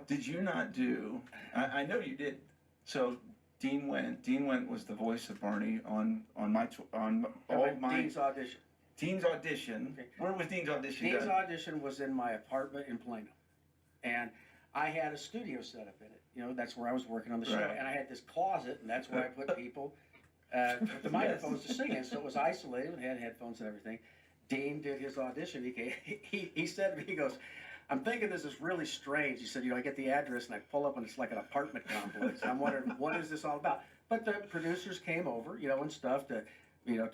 did you not do? I know you did. So Dean Went was the voice of Barney on my Dean's audition. Dean's audition. Okay. Where was Dean's audition? Dean's audition was in my apartment in Plano, and I had a studio set up in it. That's where I was working on the show, and I had this closet, and that's where I put people with the microphones to sing in. So it was isolated and had headphones and everything. Dean did his audition. He said to me, he goes, "I'm thinking this is really strange." He said, I get the address and I pull up and it's like an apartment complex. I'm wondering, what is this all about? But the producers came over, and stuff to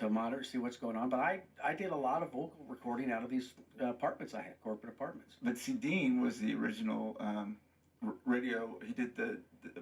monitor, see what's going on. But I did a lot of vocal recording out of these apartments I had, corporate apartments. But see, Dean was the original radio. He did the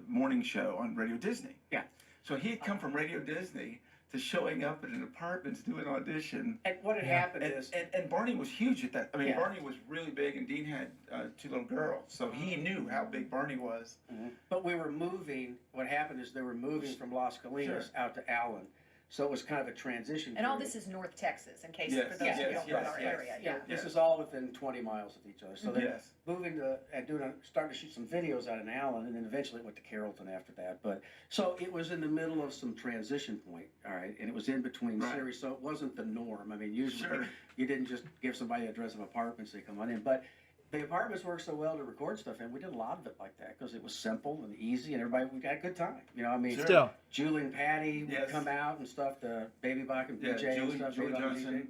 morning show on Radio Disney. Yeah. So he had come from Radio Disney to showing up at an apartment to do an audition. And what had happened is... And Barney was huge at that. I mean, Barney was really big, and Dean had 2 little girls. So he knew how big Barney was. Mm-hmm. But we were moving, what happened is they were moving from Las Colinas out to Allen. So it was kind of a transition And all period. this is North Texas, in case for those who don't know our area. Yeah, this is all within 20 miles of each other. So they're moving to starting to shoot some videos out in Allen, and then eventually it went to Carrollton after that. But so it was in the middle of some transition point, all right, and it was in between series, so it wasn't the norm. I mean, usually you didn't just give somebody the address of apartments, they come on in, but the apartments worked so well to record stuff, and we did a lot of it like that because it was simple and easy, and we got a good time. Julie and Patty would come out and stuff, the Baby Bach and BJ and stuff. Julie Johnson,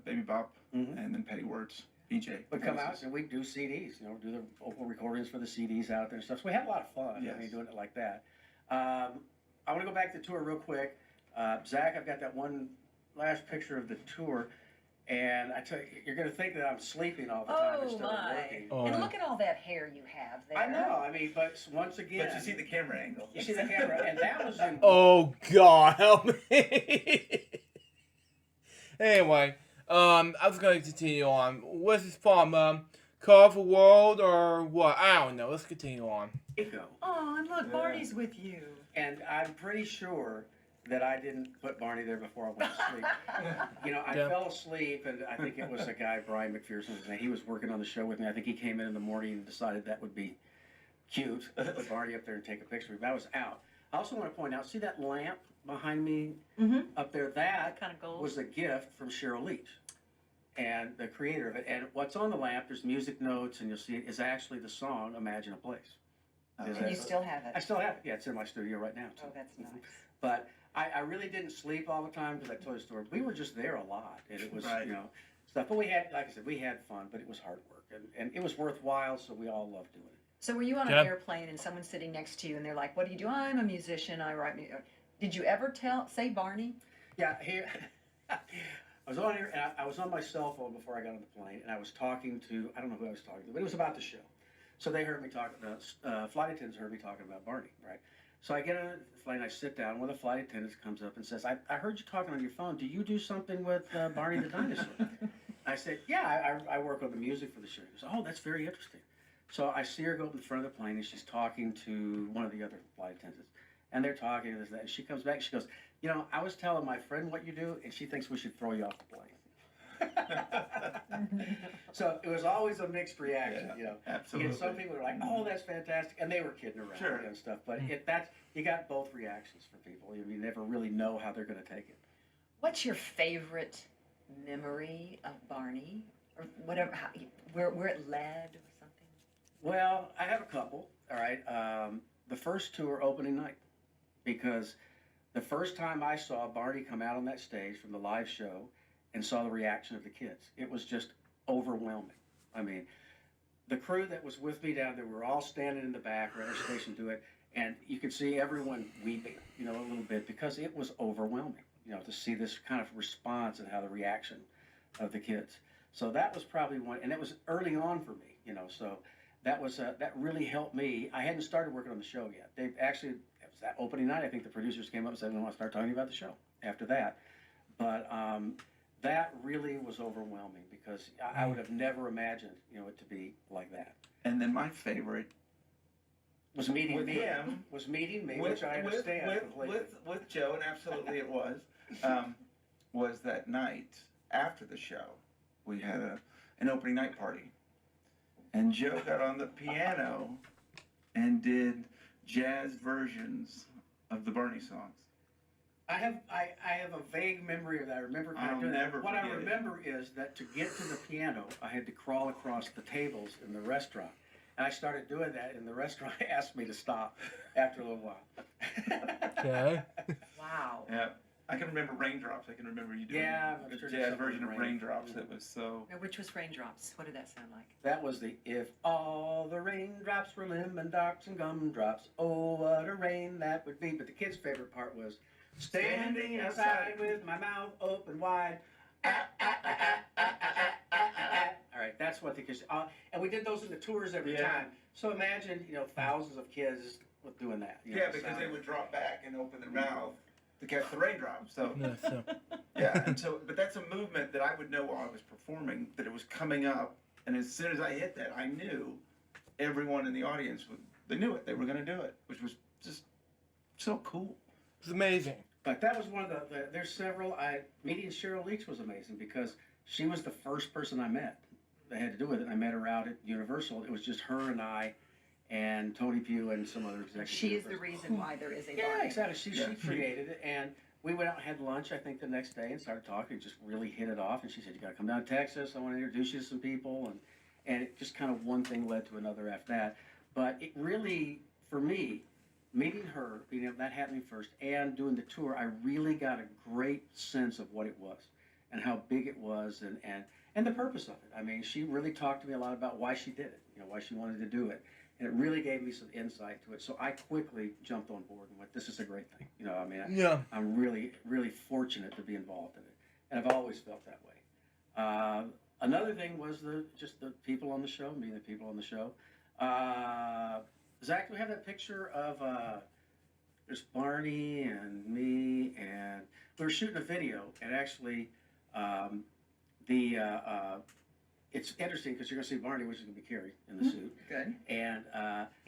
Baby Bop, and then Patty Wertz, BJ. Would come out and we'd do CDs, do the vocal recordings for the CDs out there and stuff. So we had a lot of fun, doing it like that. I want to go back to the tour real quick. Zach, I've got that one last picture of the tour. And I tell you, you're going to think that I'm sleeping all the time instead of working. And look at all that hair you have there. I know. I mean, but once again... But you see the camera angle. You see the camera, and that was in... Oh, God, help me. Anyway, I was going to continue on. What's this from? Colorful World or what? I don't know. Let's continue on. Oh, and look, Barney's with you. And I'm pretty sure that I didn't put Barney there before I went to sleep. I fell asleep, and I think it was a guy, Brian McPherson, he was working on the show with me. I think he came in the morning and decided that would be cute, put Barney up there and take a picture of me. But I was out. I also want to point out, see that lamp behind me up there? That kind of gold was a gift from Cheryl Leach, and the creator of it. And what's on the lamp, there's music notes, and you'll see it, is actually the song Imagine a Place. And you still have it? I still have it. Yeah, it's in my studio right now, too. Oh, that's nice. But I really didn't sleep all the time because I told you the story. We were just there a lot, and it was, stuff. But we had, like I said, we had fun, but it was hard work, and it was worthwhile, so we all loved doing it. So were you on an airplane and someone's sitting next to you, and they're like, "What do you do?" "I'm a musician. I write music." Did you ever say Barney? Yeah, here. I was on here, and I was on my cell phone before I got on the plane, and I was talking to, I don't know who I was talking to, but it was about the show. So they heard me talking, flight attendants heard me talking about Barney, right? So I get on the flight and I sit down. One of the flight attendants comes up and says, I heard you talking on your phone. Do you do something with Barney the Dinosaur? I said, yeah, I work on the music for the show. He goes, oh, that's very interesting. So I see her go up in front of the plane and she's talking to one of the other flight attendants. And they're talking and this and that. And she comes back and she goes, you know, I was telling my friend what you do and she thinks we should throw you off the plane. So it was always a mixed reaction, you know. Absolutely. Some people are like, "Oh, that's fantastic," and they were kidding around Sure. and stuff. But you got both reactions from people. You never really know how they're going to take it. What's your favorite memory of Barney, or whatever? Where it led, or something? Well, I have a couple. All right, the first two are opening night, because the first time I saw Barney come out on that stage from the live show and saw the reaction of the kids, it was just overwhelming. I mean, the crew that was with me down there, we were all standing in the back, ready station to do it, and you could see everyone weeping, you know, a little bit, because it was overwhelming, you know, to see this kind of response and how the reaction of the kids. So that was probably one, and it was early on for me, you know, so that was that really helped me. I hadn't started working on the show yet. They actually, it was that opening night, I think the producers came up and said, we want to start talking about the show after that. But that really was overwhelming, because I would have never imagined, you know, it to be like that. And then my favorite Was meeting with me. him, Was meeting me, which I understand completely. with Joe, and absolutely it was that night after the show. We had an opening night party, and Joe got on the piano and did jazz versions of the Barney songs. I have a vague memory of that. I remember kind I'll of doing never that. What I forget it. remember is that to get to the piano, I had to crawl across the tables in the restaurant. And I started doing that, and the restaurant asked me to stop after a little while. Okay. Wow. Yeah, I can remember Raindrops. I can remember you doing I'm the sure jazz there's version of something Raindrops. That was so. Now, which was Raindrops? What did that sound like? That was the "If all the raindrops were lemon drops and gumdrops, oh what a rain that would be." But the kids' favorite part was standing outside with my mouth open wide. All right, that's what the kids. And we did those in the tours every time. So imagine, you know, thousands of kids doing that. You know, Yeah, because they would drop back and open their mouth to catch the raindrops. So Yeah, and so, but that's a movement that I would know while I was performing, that it was coming up, and as soon as I hit that, I knew everyone in the audience they knew it. They were going to do it, which was just so cool. It's amazing. But that was one of the there's several. Meeting Cheryl Leach was amazing, because she was the first person I met that had to do with it. I met her out at Universal. It was just her and I and Tony Pugh and some other executives. She is the reason why there is a Yeah, Barney. exactly. She created it, and we went out and had lunch, I think, the next day, and started talking. Just really hit it off, and she said, "You got to come down to Texas. I want to introduce you to some people," and it just kind of one thing led to another after that. But it really, for me, meeting her, being that happening first, and doing the tour, I really got a great sense of what it was and how big it was, and the purpose of it. I mean, she really talked to me a lot about why she did it, you know, why she wanted to do it. And it really gave me some insight to it. So I quickly jumped on board and went, this is a great thing. You know, I mean, I'm really, really fortunate to be involved in it. And I've always felt that way. Another thing was just the people on the show, meeting the people on the show. Zach, do we have that picture of there's Barney and me, and we were shooting a video, and actually it's interesting because you're going to see Barney, which is going to be Carrie in the suit. Good. And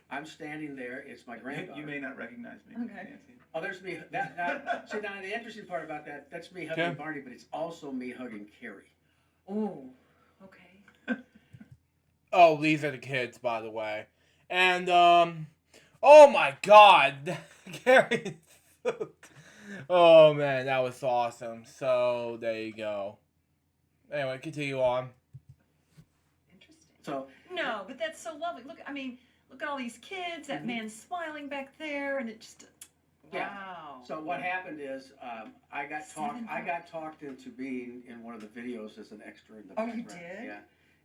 I'm standing there. It's my granddaughter. You may not recognize me. Okay. Nancy. Oh, there's me. See, now the interesting part about that's me hugging Barney, but it's also me hugging Carrie. Oh, okay. Oh, these are the kids, by the way. And, oh my God. Gary's oh man, that was awesome. So, there you go. Anyway, continue on. Interesting. So No, but that's so lovely. Look, I mean, look at all these kids. That man's smiling back there, and it just. Yeah. Wow. So what happened is I got talked into being in one of the videos as an extra in the background. You did? Yeah.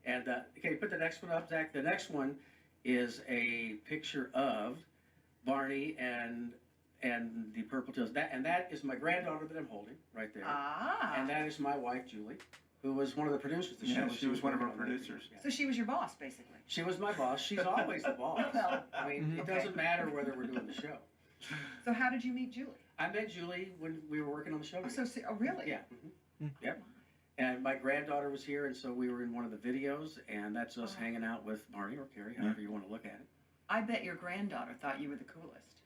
And okay, put the next one up, Zach. The next one is a picture of Barney and the Purple Tails. That is my granddaughter that I'm holding right there. Ah. And that is my wife Julie, who was one of the producers of the Yeah, show. she was one of our working on that. producers. Yeah. So she was your boss, basically. She was my boss. She's always the boss. Well, I mean, it doesn't matter whether we're doing the show. So how did you meet Julie? I met Julie when we were working on the show. Oh, really? Yeah. Yep. And my granddaughter was here, and so we were in one of the videos, and that's us hanging out with Barney or Carrie, however you want to look at it. I bet your granddaughter thought you were the coolest.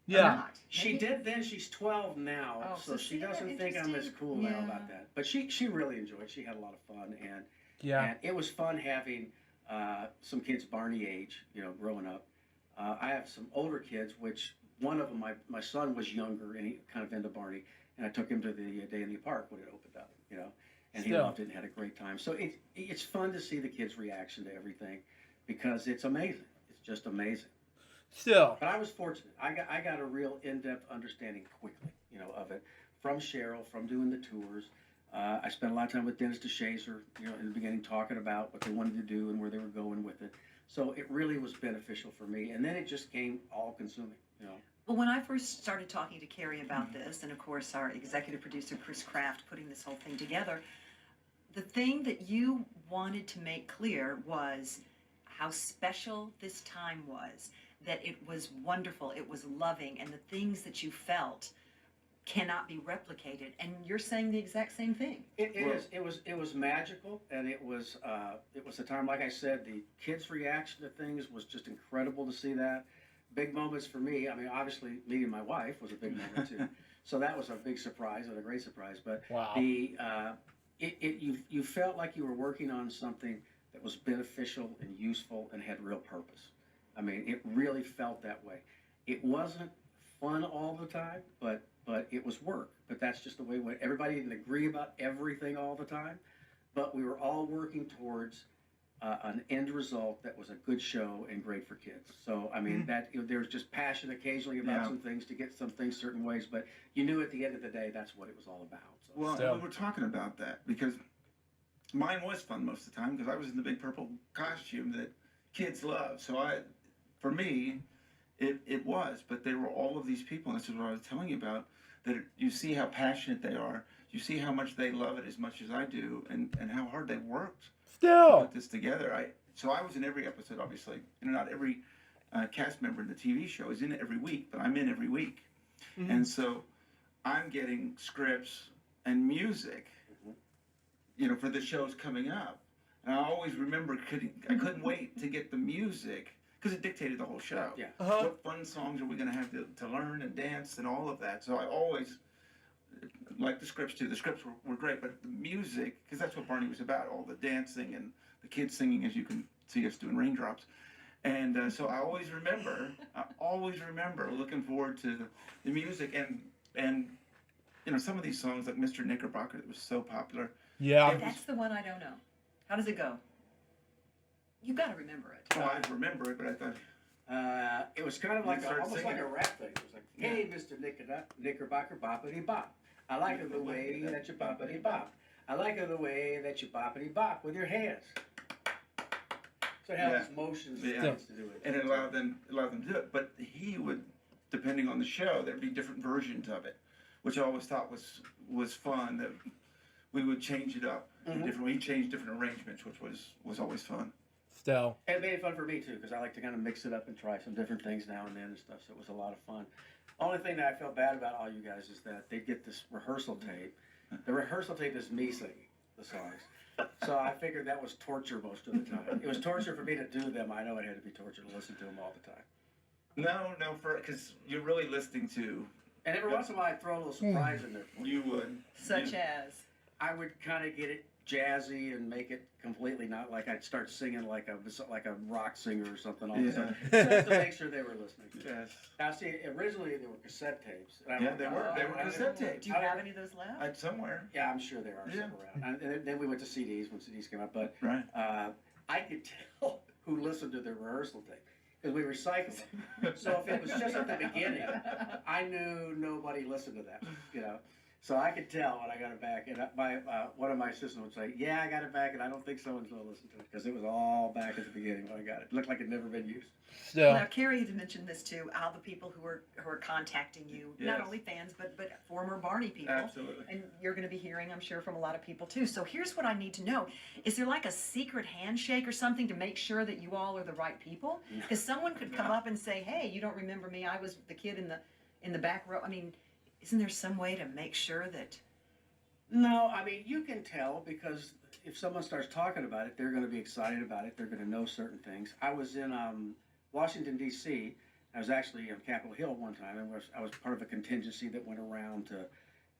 Yeah. Or not. She Maybe? did then. She's 12 now, Oh, so so she see, doesn't think I'm as interesting. cool now Yeah. about that. But she really enjoyed it. She had a lot of fun, and Yeah. it was fun having some kids Barney age, growing up. I have some older kids, which one of them, my son was younger and he kind of into Barney, and I took him to the Day in the Park when it opened up, and he Still. loved it and had a great time. So it's fun to see the kids' reaction to everything because it's amazing. It's just amazing. Still. But I was fortunate. I got a real in-depth understanding quickly, of it from Cheryl, from doing the tours. I spent a lot of time with Dennis DeShazer, in the beginning talking about what they wanted to do and where they were going with it. So it really was beneficial for me. And then it just came all-consuming, Well, when I first started talking to Carrie about this, and of course our executive producer, Chris Kraft, putting this whole thing together, the thing that you wanted to make clear was how special this time was, that it was wonderful, it was loving, and the things that you felt cannot be replicated. And you're saying the exact same thing. It was magical, and it was a time, like I said, the kids' reaction to things was just incredible to see that. Big moments for me. I mean, obviously, meeting my wife was a big moment too. So that was a big surprise and a great surprise. But Wow. you felt like you were working on something that was beneficial and useful and had real purpose. I mean, it really felt that way. It wasn't fun all the time, but it was work. But that's just the way it went. Everybody didn't agree about everything all the time, but we were all working towards an end result that was a good show and great for kids. So, I mean, there was just passion occasionally about some things to get some things certain ways, but you knew at the end of the day that's what it was all about. So. Well, Still. we were talking about that because mine was fun most of the time because I was in the big purple costume that kids love. So for me, it was, but there were all of these people, and this is what I was telling you about, that you see how passionate they are, you see how much they love it as much as I do, and how hard they worked to Still. put this together. So I was in every episode, obviously. Not every cast member in the TV show is in it every week, but I'm in every week. Mm-hmm. And so I'm getting scripts and music, for the shows coming up. And I always remember I couldn't wait to get the music because it dictated the whole show. Yeah. Uh-huh. What fun songs are we going to have to learn and dance and all of that? So I always like the scripts too. The scripts were great, but the music, because that's what Barney was about, all the dancing and the kids singing, as you can see us doing Raindrops. And so I always remember looking forward to the music and some of these songs like Mr. Knickerbocker that was so popular. Yeah. That's the one I don't know. How does it go? You got to remember it. Oh, I remember it, but I thought It was kind of like start almost singing like a rap thing. It was like, hey, Mr. Knickerbocker, boppity bop. I like the way that you boppity bop. I like the way that you boppity bop with your hands. So it has motions and things to do it. and it allowed them to do it. But he would, depending on the show, there'd be different versions of it, which I always thought was fun. That we would change it up. He changed different arrangements, which was always fun. Still. And it made it fun for me too, because I like to kind of mix it up and try some different things now and then and stuff. So it was a lot of fun. Only thing that I felt bad about all you guys is that they get this rehearsal tape. The rehearsal tape is me singing the songs. So I figured that was torture most of the time. It was torture for me to do them. I know it had to be torture to listen to them all the time. No, because you're really listening to. And every once in a while I'd throw a little surprise in there for you. You would. Such as? I would kind of get it jazzy and make it completely not like I'd start singing like a rock singer or something all of a sudden, just to make sure they were listening. Yes. Now, see, originally they were cassette tapes. And I Yeah, don't they know- were. They were I- cassette tapes. Do you have any of those left? Somewhere. Yeah, I'm sure there are some around. And then we went to CDs when CDs came out. But Right. I could tell who listened to the rehearsal tape because we recycled them. So if it was just at the beginning, I knew nobody listened to that, So I could tell when I got it back, and one of my assistants would say, "Yeah, I got it back, and I don't think someone's going to listen to it because it was all back at the beginning when I got it. It looked like it had never been used." Still. Now, Carrie had mentioned this too, how the people who are contacting you, not Yes. only fans, but former Barney people. Absolutely. And you're going to be hearing, I'm sure, from a lot of people too. So here's what I need to know. Is there like a secret handshake or something to make sure that you all are the right people? Because someone could come up and say, hey, you don't remember me, I was the kid in the in the back row? I mean, isn't there some way to make sure that? No, I mean, you can tell because if someone starts talking about it, they're going to be excited about it. They're going to know certain things. I was in Washington, D.C. I was actually on Capitol Hill one time, and I was part of a contingency that went around to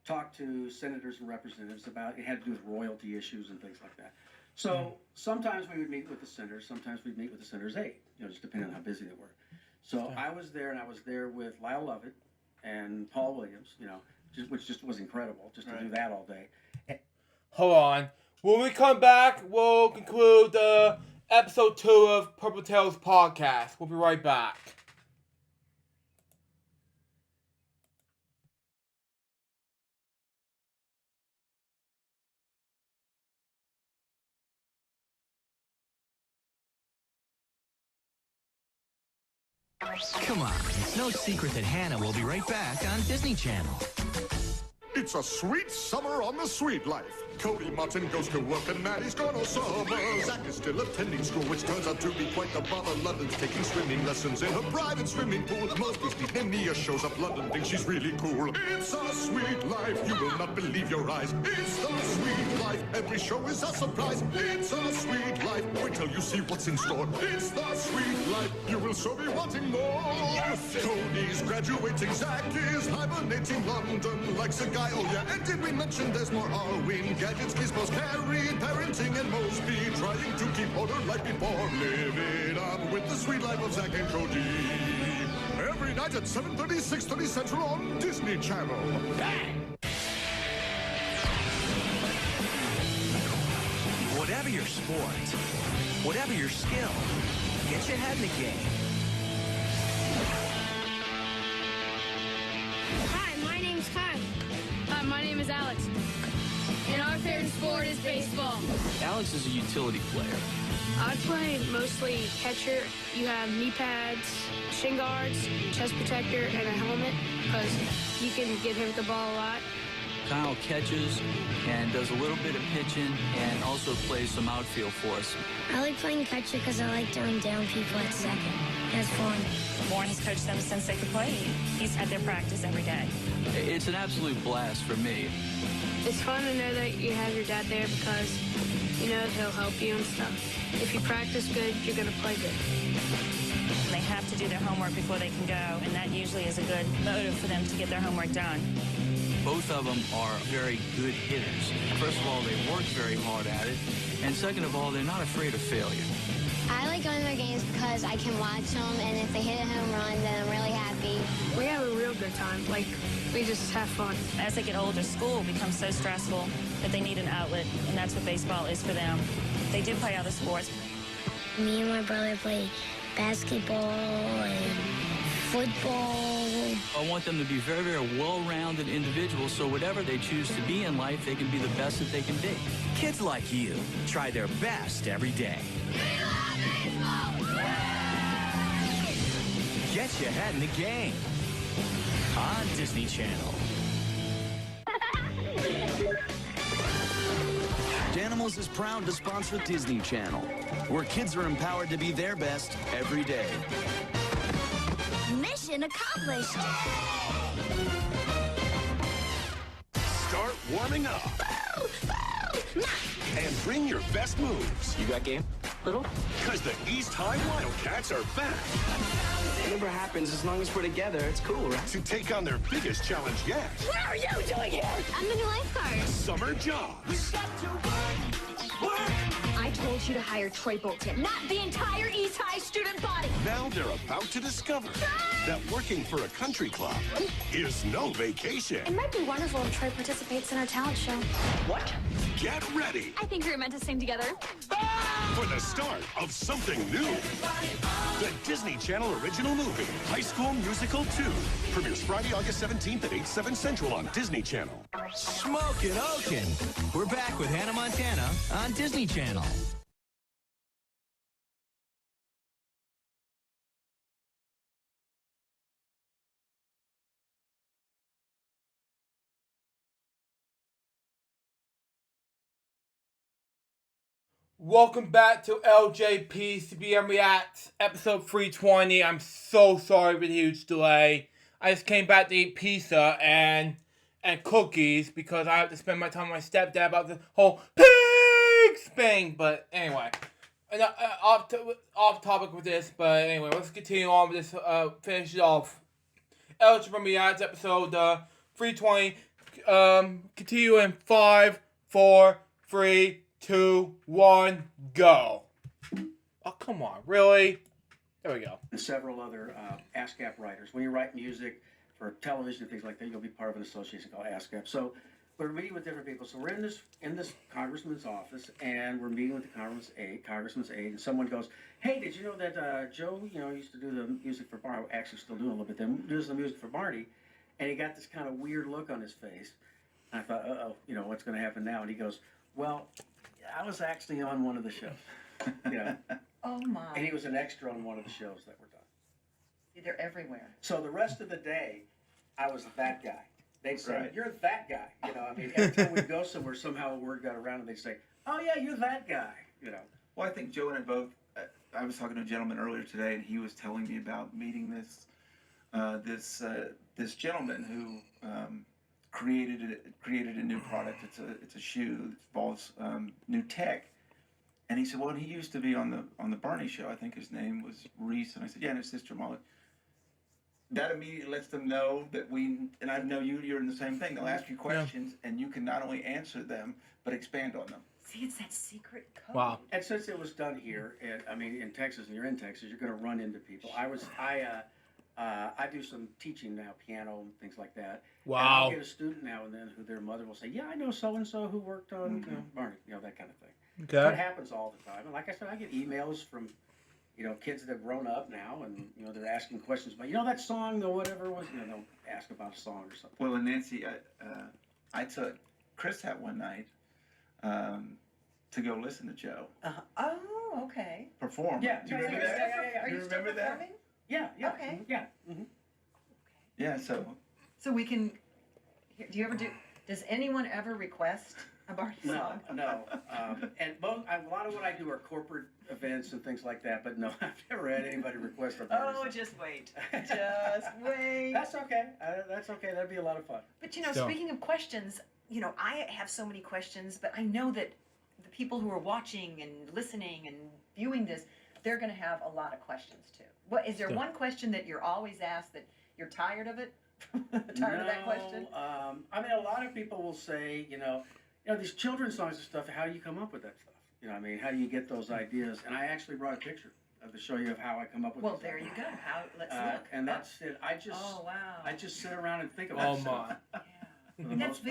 talk to senators and representatives about it. Had to do with royalty issues and things like that. So sometimes we would meet with the senators, sometimes we'd meet with the senator's aide, just depending on how busy they were. So I was there, and I was there with Lyle Lovett and Paul Williams, which just was incredible, just to do that all day. Hold on. When we come back, we'll conclude episode 2 of Purple Tales podcast. We'll be right back. Come on, it's no secret that Hannah will be right back on Disney Channel. It's a sweet summer on the Sweet Life. Cody Martin goes to work and Maddie's gone all summer. Zach is still attending school, which turns out to be quite the bother. London's taking swimming lessons in her private swimming pool. Most Disney Nia shows up. London thinks she's really cool. It's a sweet life. You will not believe your eyes. It's the sweet life. Every show is a surprise. It's a sweet life. Wait till you see what's in store. It's the sweet life. You will so be wanting more. Yes! Cody's graduating. Zach is hibernating. London likes a guy. Oh yeah, and did we mention there's more Halloween gadgets, gizmos, Carrie, parenting, and Mosby trying to keep order like before. Live it up with the sweet life of Zach and Cody. Every night at 7:30, 6:30 Central on Disney Channel. Bang! Whatever your sport, whatever your skill, get your head in the game. Hi, my name's Kyle. Hi, my name is Alex. And our favorite sport is baseball. Alex is a utility player. I play mostly catcher. You have knee pads, shin guards, chest protector, and a helmet because you can get hit with the ball a lot. Kyle catches and does a little bit of pitching and also plays some outfield for us. I like playing catcher because I like throwing down people at second. That's fun. Warren has coached them since they could play. He's at their practice every day. It's an absolute blast for me. It's fun to know that you have your dad there because you know he'll help you and stuff. If you practice good, you're going to play good. They have to do their homework before they can go, and that usually is a good motive for them to get their homework done. Both of them are very good hitters. First of all, they work very hard at it, and second of all, they're not afraid of failure. I like going to their games because I can watch them, and if they hit a home run, then I'm really happy. We have a real good time. We just have fun. As they get older, school becomes so stressful that they need an outlet, and that's what baseball is for them. They do play other sports. Me and my brother play basketball and football. I want them to be very, very well-rounded individuals, so whatever they choose to be in life, they can be the best that they can be. Kids like you try their best every day. Get your head in the game on Disney Channel. Danimals is proud to sponsor Disney Channel, where kids are empowered to be their best every day. Mission accomplished. Start warming up. And bring your best moves. You got game? Little? Because the East High Wildcats are back. Whatever happens, as long as we're together, it's cool, right? To take on their biggest challenge yet. What are you doing here? I'm the new lifeguard. Summer jobs. I told you to hire Troy Bolton, not the entire East High student body. Now they're about to discover that working for a country club is no vacation. It might be wonderful if Troy participates in our talent show. What? Get ready I think we were meant to sing together. for the start of something new. The Disney Channel original movie, High School Musical 2, premieres Friday, August 17th at 8, 7 Central on Disney Channel. Smokin' Oaken. We're back with Hannah Montana on Disney Channel. Welcome back to LJPCBM Reacts, episode 320. I'm so sorry for the huge delay. I just came back to eat pizza and cookies because I have to spend my time with my stepdad about the whole pigs thing. But anyway, off topic with this. But anyway, let's continue on with this. Finish it off. LJPCBM episode 320. Continue in 5, 4, 3, 2, 1, go. Oh, come on, really? There we go. And several other ASCAP writers. When you write music for television and things like that, you'll be part of an association called ASCAP. So we're meeting with different people. So we're in this congressman's office, and we're meeting with the congressman's aide, and someone goes, "Hey, did you know that Joe, used to do the music for Barney? Actually, still doing a little bit. Then does the music for Barney." And he got this kind of weird look on his face. And I thought, uh-oh, what's going to happen now? And he goes, "Well, I was actually on one of the shows." Oh my! And he was an extra on one of the shows that were done. See, they're everywhere. So the rest of the day, I was that guy. They'd say, Right. "You're that guy." Every time we'd go somewhere, somehow a word got around, and they'd say, "Oh yeah, you're that guy." Well, I think Joe and I both. I was talking to a gentleman earlier today, and he was telling me about meeting this gentleman who created a new product. It's a shoe that involves new tech. And he said, "Well, he used to be on the Barney show. I think his name was Reese." And I said, "Yeah, and his sister Molly." That immediately lets them know that and I know you're in the same thing. They'll ask you questions, and you can not only answer them, but expand on them. See, it's that secret code. Wow. And since it was done here, in Texas, and you're in Texas, you're going to run into people. I do some teaching now, piano and things like that. Wow. And I'll get a student now and then who their mother will say, "Yeah, I know so and so who worked on Barney," that kind of thing. Okay. That happens all the time. And like I said, I get emails from kids that have grown up now, and they're asking questions about that song or whatever it was. They'll ask about a song or something. Well, and Nancy, I took Chris out one night to go listen to Joe Oh, okay. perform. Yeah. Do you remember that? Are you still remember that? performing? Yeah. Okay. Yeah. Mm-hmm. Yeah. So So we can. Do you ever do? Does anyone ever request a Barney song? No. And a lot of what I do are corporate events and things like that. But no, I've never had anybody request a Barney song. Just wait. Just wait. That's okay. That's okay. That'd be a lot of fun. But speaking of questions, I have so many questions, but I know that the people who are watching and listening and viewing this, they're going to have a lot of questions too. What is there one question that you're always asked that you're tired of it? Tired of that question? A lot of people will say, these children's songs and stuff. How do you come up with that stuff? How do you get those ideas? And I actually brought a picture to show you of how I come up with. Well, there you go. Let's look. And that's it. I just sit around and think about stuff. My. Yeah. And that's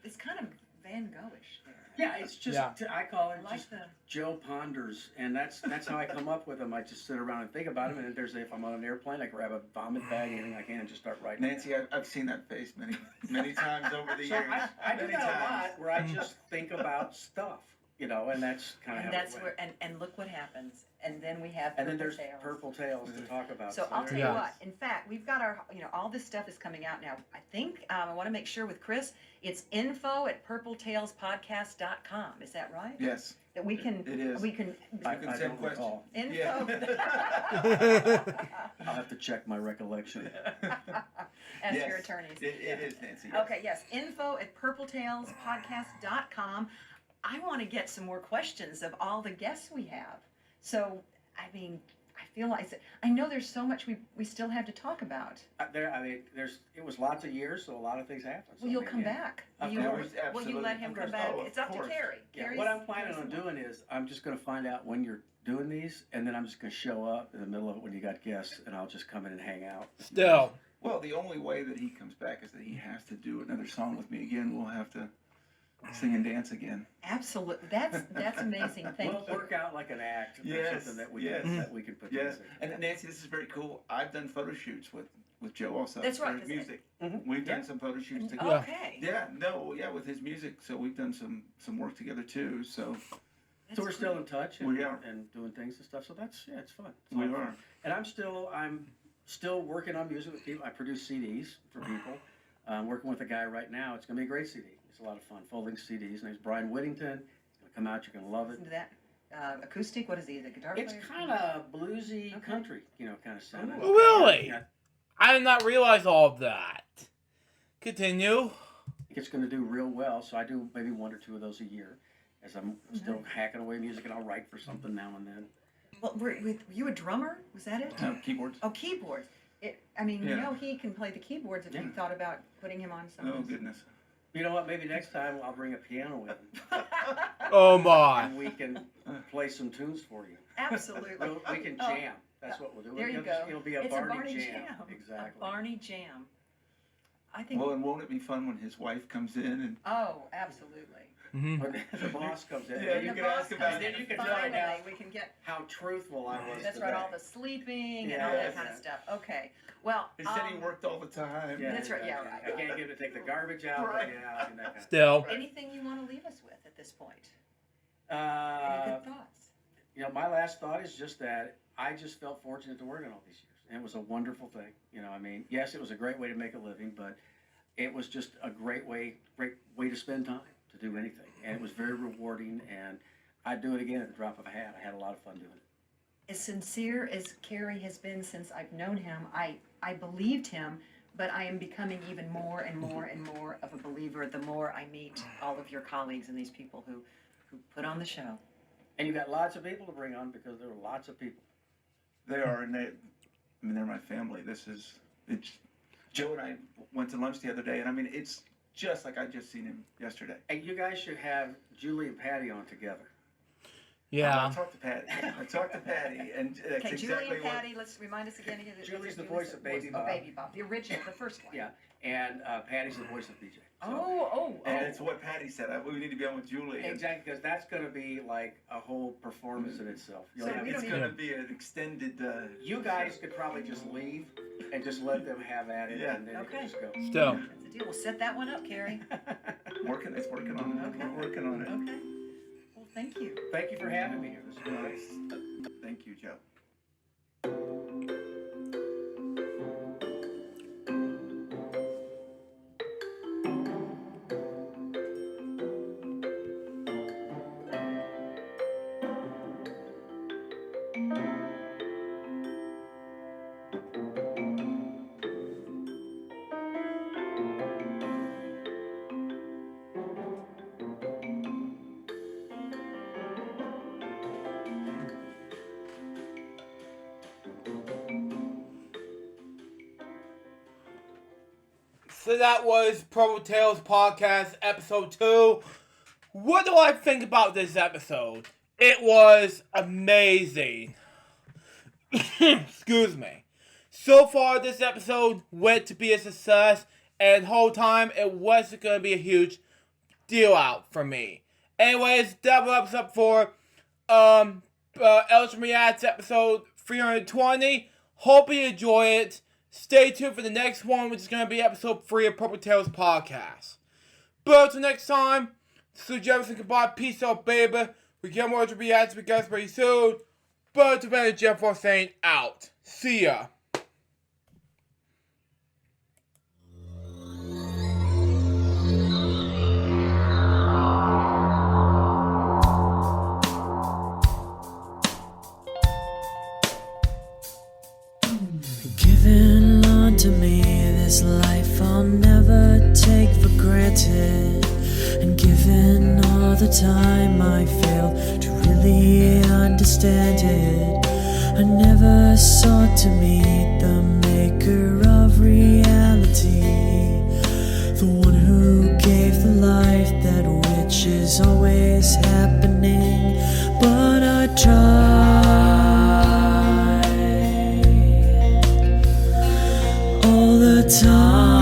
it's kind of Van Gogh-ish there. Yeah, it's just I call it like just Joe ponders, and that's how I come up with them. I just sit around and think about them, and then if I'm on an airplane, I grab a vomit bag, anything I can, and just start writing. Nancy, I've seen that face many times over the years. I do that a lot, where I just think about stuff, and that's kind of how that's it where and look what happens. And then we have and then there's Tails. Purple Tails to talk about. So I'll tell you what. In fact, we've got our all this stuff is coming out now. I think I want to make sure with Chris, it's info@purpletailspodcast.com. Is that right? Yes. That we can. It is. We can. I can send questions. Info. I'll have to check my recollection. Ask your attorneys. It is, Nancy. Yes. Okay. Yes. Info@purpletailspodcast.com. I want to get some more questions of all the guests we have. So, I feel like I know there's so much we still have to talk about. It was lots of years, so a lot of things happened. Well, you'll come back. Will you let him come back? It's up to Carrie. Yeah, what I'm planning on doing is I'm just going to find out when you're doing these, and then I'm just going to show up in the middle of it when you got guests, and I'll just come in and hang out. Still. Well, the only way that he comes back is that he has to do another song with me again. We'll have to sing and dance again. Absolutely, that's amazing. Thank you. We'll work out like an act. Yes, something that we can put yes. together. And Nancy, this is very cool. I've done photo shoots with Joe also. That's right. For his music. Mm-hmm. We've done some photo shoots together. Okay. With his music. So we've done some work together too. So we're still in touch. And, we are. And doing things and stuff. So it's fun. We are. And I'm still working on music with people. I produce CDs for people. I'm working with a guy right now. It's going to be a great CD. It's a lot of fun. Folding CDs. His name's Brian Whittington. It's going to come out. You're going to love it. Listen to that. Acoustic? What is he? The guitar player? It's kind of bluesy country, kind of sound. Really? I did not realize all of that. Continue. I think it's going to do real well, so I do maybe 1 or 2 of those a year, as I'm still hacking away music, and I'll write for something now and then. Well, were you a drummer? Was that it? Keyboards. Oh, keyboards. He can play the keyboards if you thought about putting him on some. Oh, goodness. You know what? Maybe next time I'll bring a piano with him. Oh, my. And we can play some tunes for you. Absolutely. We can jam. That's what we'll do. There you go. It'll be a Barney jam. Exactly. A Barney jam. I think. Well, and won't it be fun when his wife comes in and? Oh, absolutely. When the boss comes in. Yeah, you can ask about it. Then you can find out we can get how truthful I was. That's today. right, all the sleeping and all that kind of stuff. Okay. Well, he said he worked all the time. Yeah, that's right. Yeah, right. I can't get him to take the garbage out. Right. Yeah, and that kind of Still. Anything you want to leave us with at this point? Any good thoughts? My last thought is just that I just felt fortunate to work on all these years. And it was a wonderful thing. Yes, it was a great way to make a living, but it was just a great way to spend time, to do anything. And it was very rewarding, and I'd do it again at the drop of a hat. I had a lot of fun doing it. As sincere as Kerry has been since I've known him, I believed him, but I am becoming even more and more and more of a believer the more I meet all of your colleagues and these people who put on the show. And you got lots of people to bring on because there are lots of people. They are, and they're my family. Joe and I went to lunch the other day, and it's just like I just seen him yesterday. And you guys should have Julie and Patty on together. Yeah. I talked to Patty, and that's Okay, Julie exactly and Patty, let's remind us again. Julie's the voice of Baby Bob. Baby Bob, the original, the first one. Yeah, and Patty's the voice of BJ. And it's what Patty said. We need to be on with Julie. Exactly, because that's going to be like a whole performance in itself. It's going to be an extended. You guys could probably just leave and just let them have at it, and then you can just go. Still. That's the deal. We'll set that one up, Kerry. It's working on it. Okay. We're working on it. Okay. Well, thank you. Thank you for having me here. This was nice. Thank you, Joe. So that was Promo Tales Podcast Episode 2. What do I think about this episode? It was amazing. Excuse me. So far, this episode went to be a success, and the whole time, it wasn't going to be a huge deal out for me. Anyways, that wraps up for Elton Reacts episode 320. Hope you enjoy it. Stay tuned for the next one, which is going to be episode 3 of Purple Tales Podcast. But until next time, this is Jefferson. Goodbye. Peace out, baby. We get more to react to you guys pretty soon. But to better Jeff was saying out. See ya. Given unto me this life I'll never take for granted, and given all the time I failed to really understand it, I never sought to meet the maker of reality, the one who gave the life that which is always happening, but I tried all the time.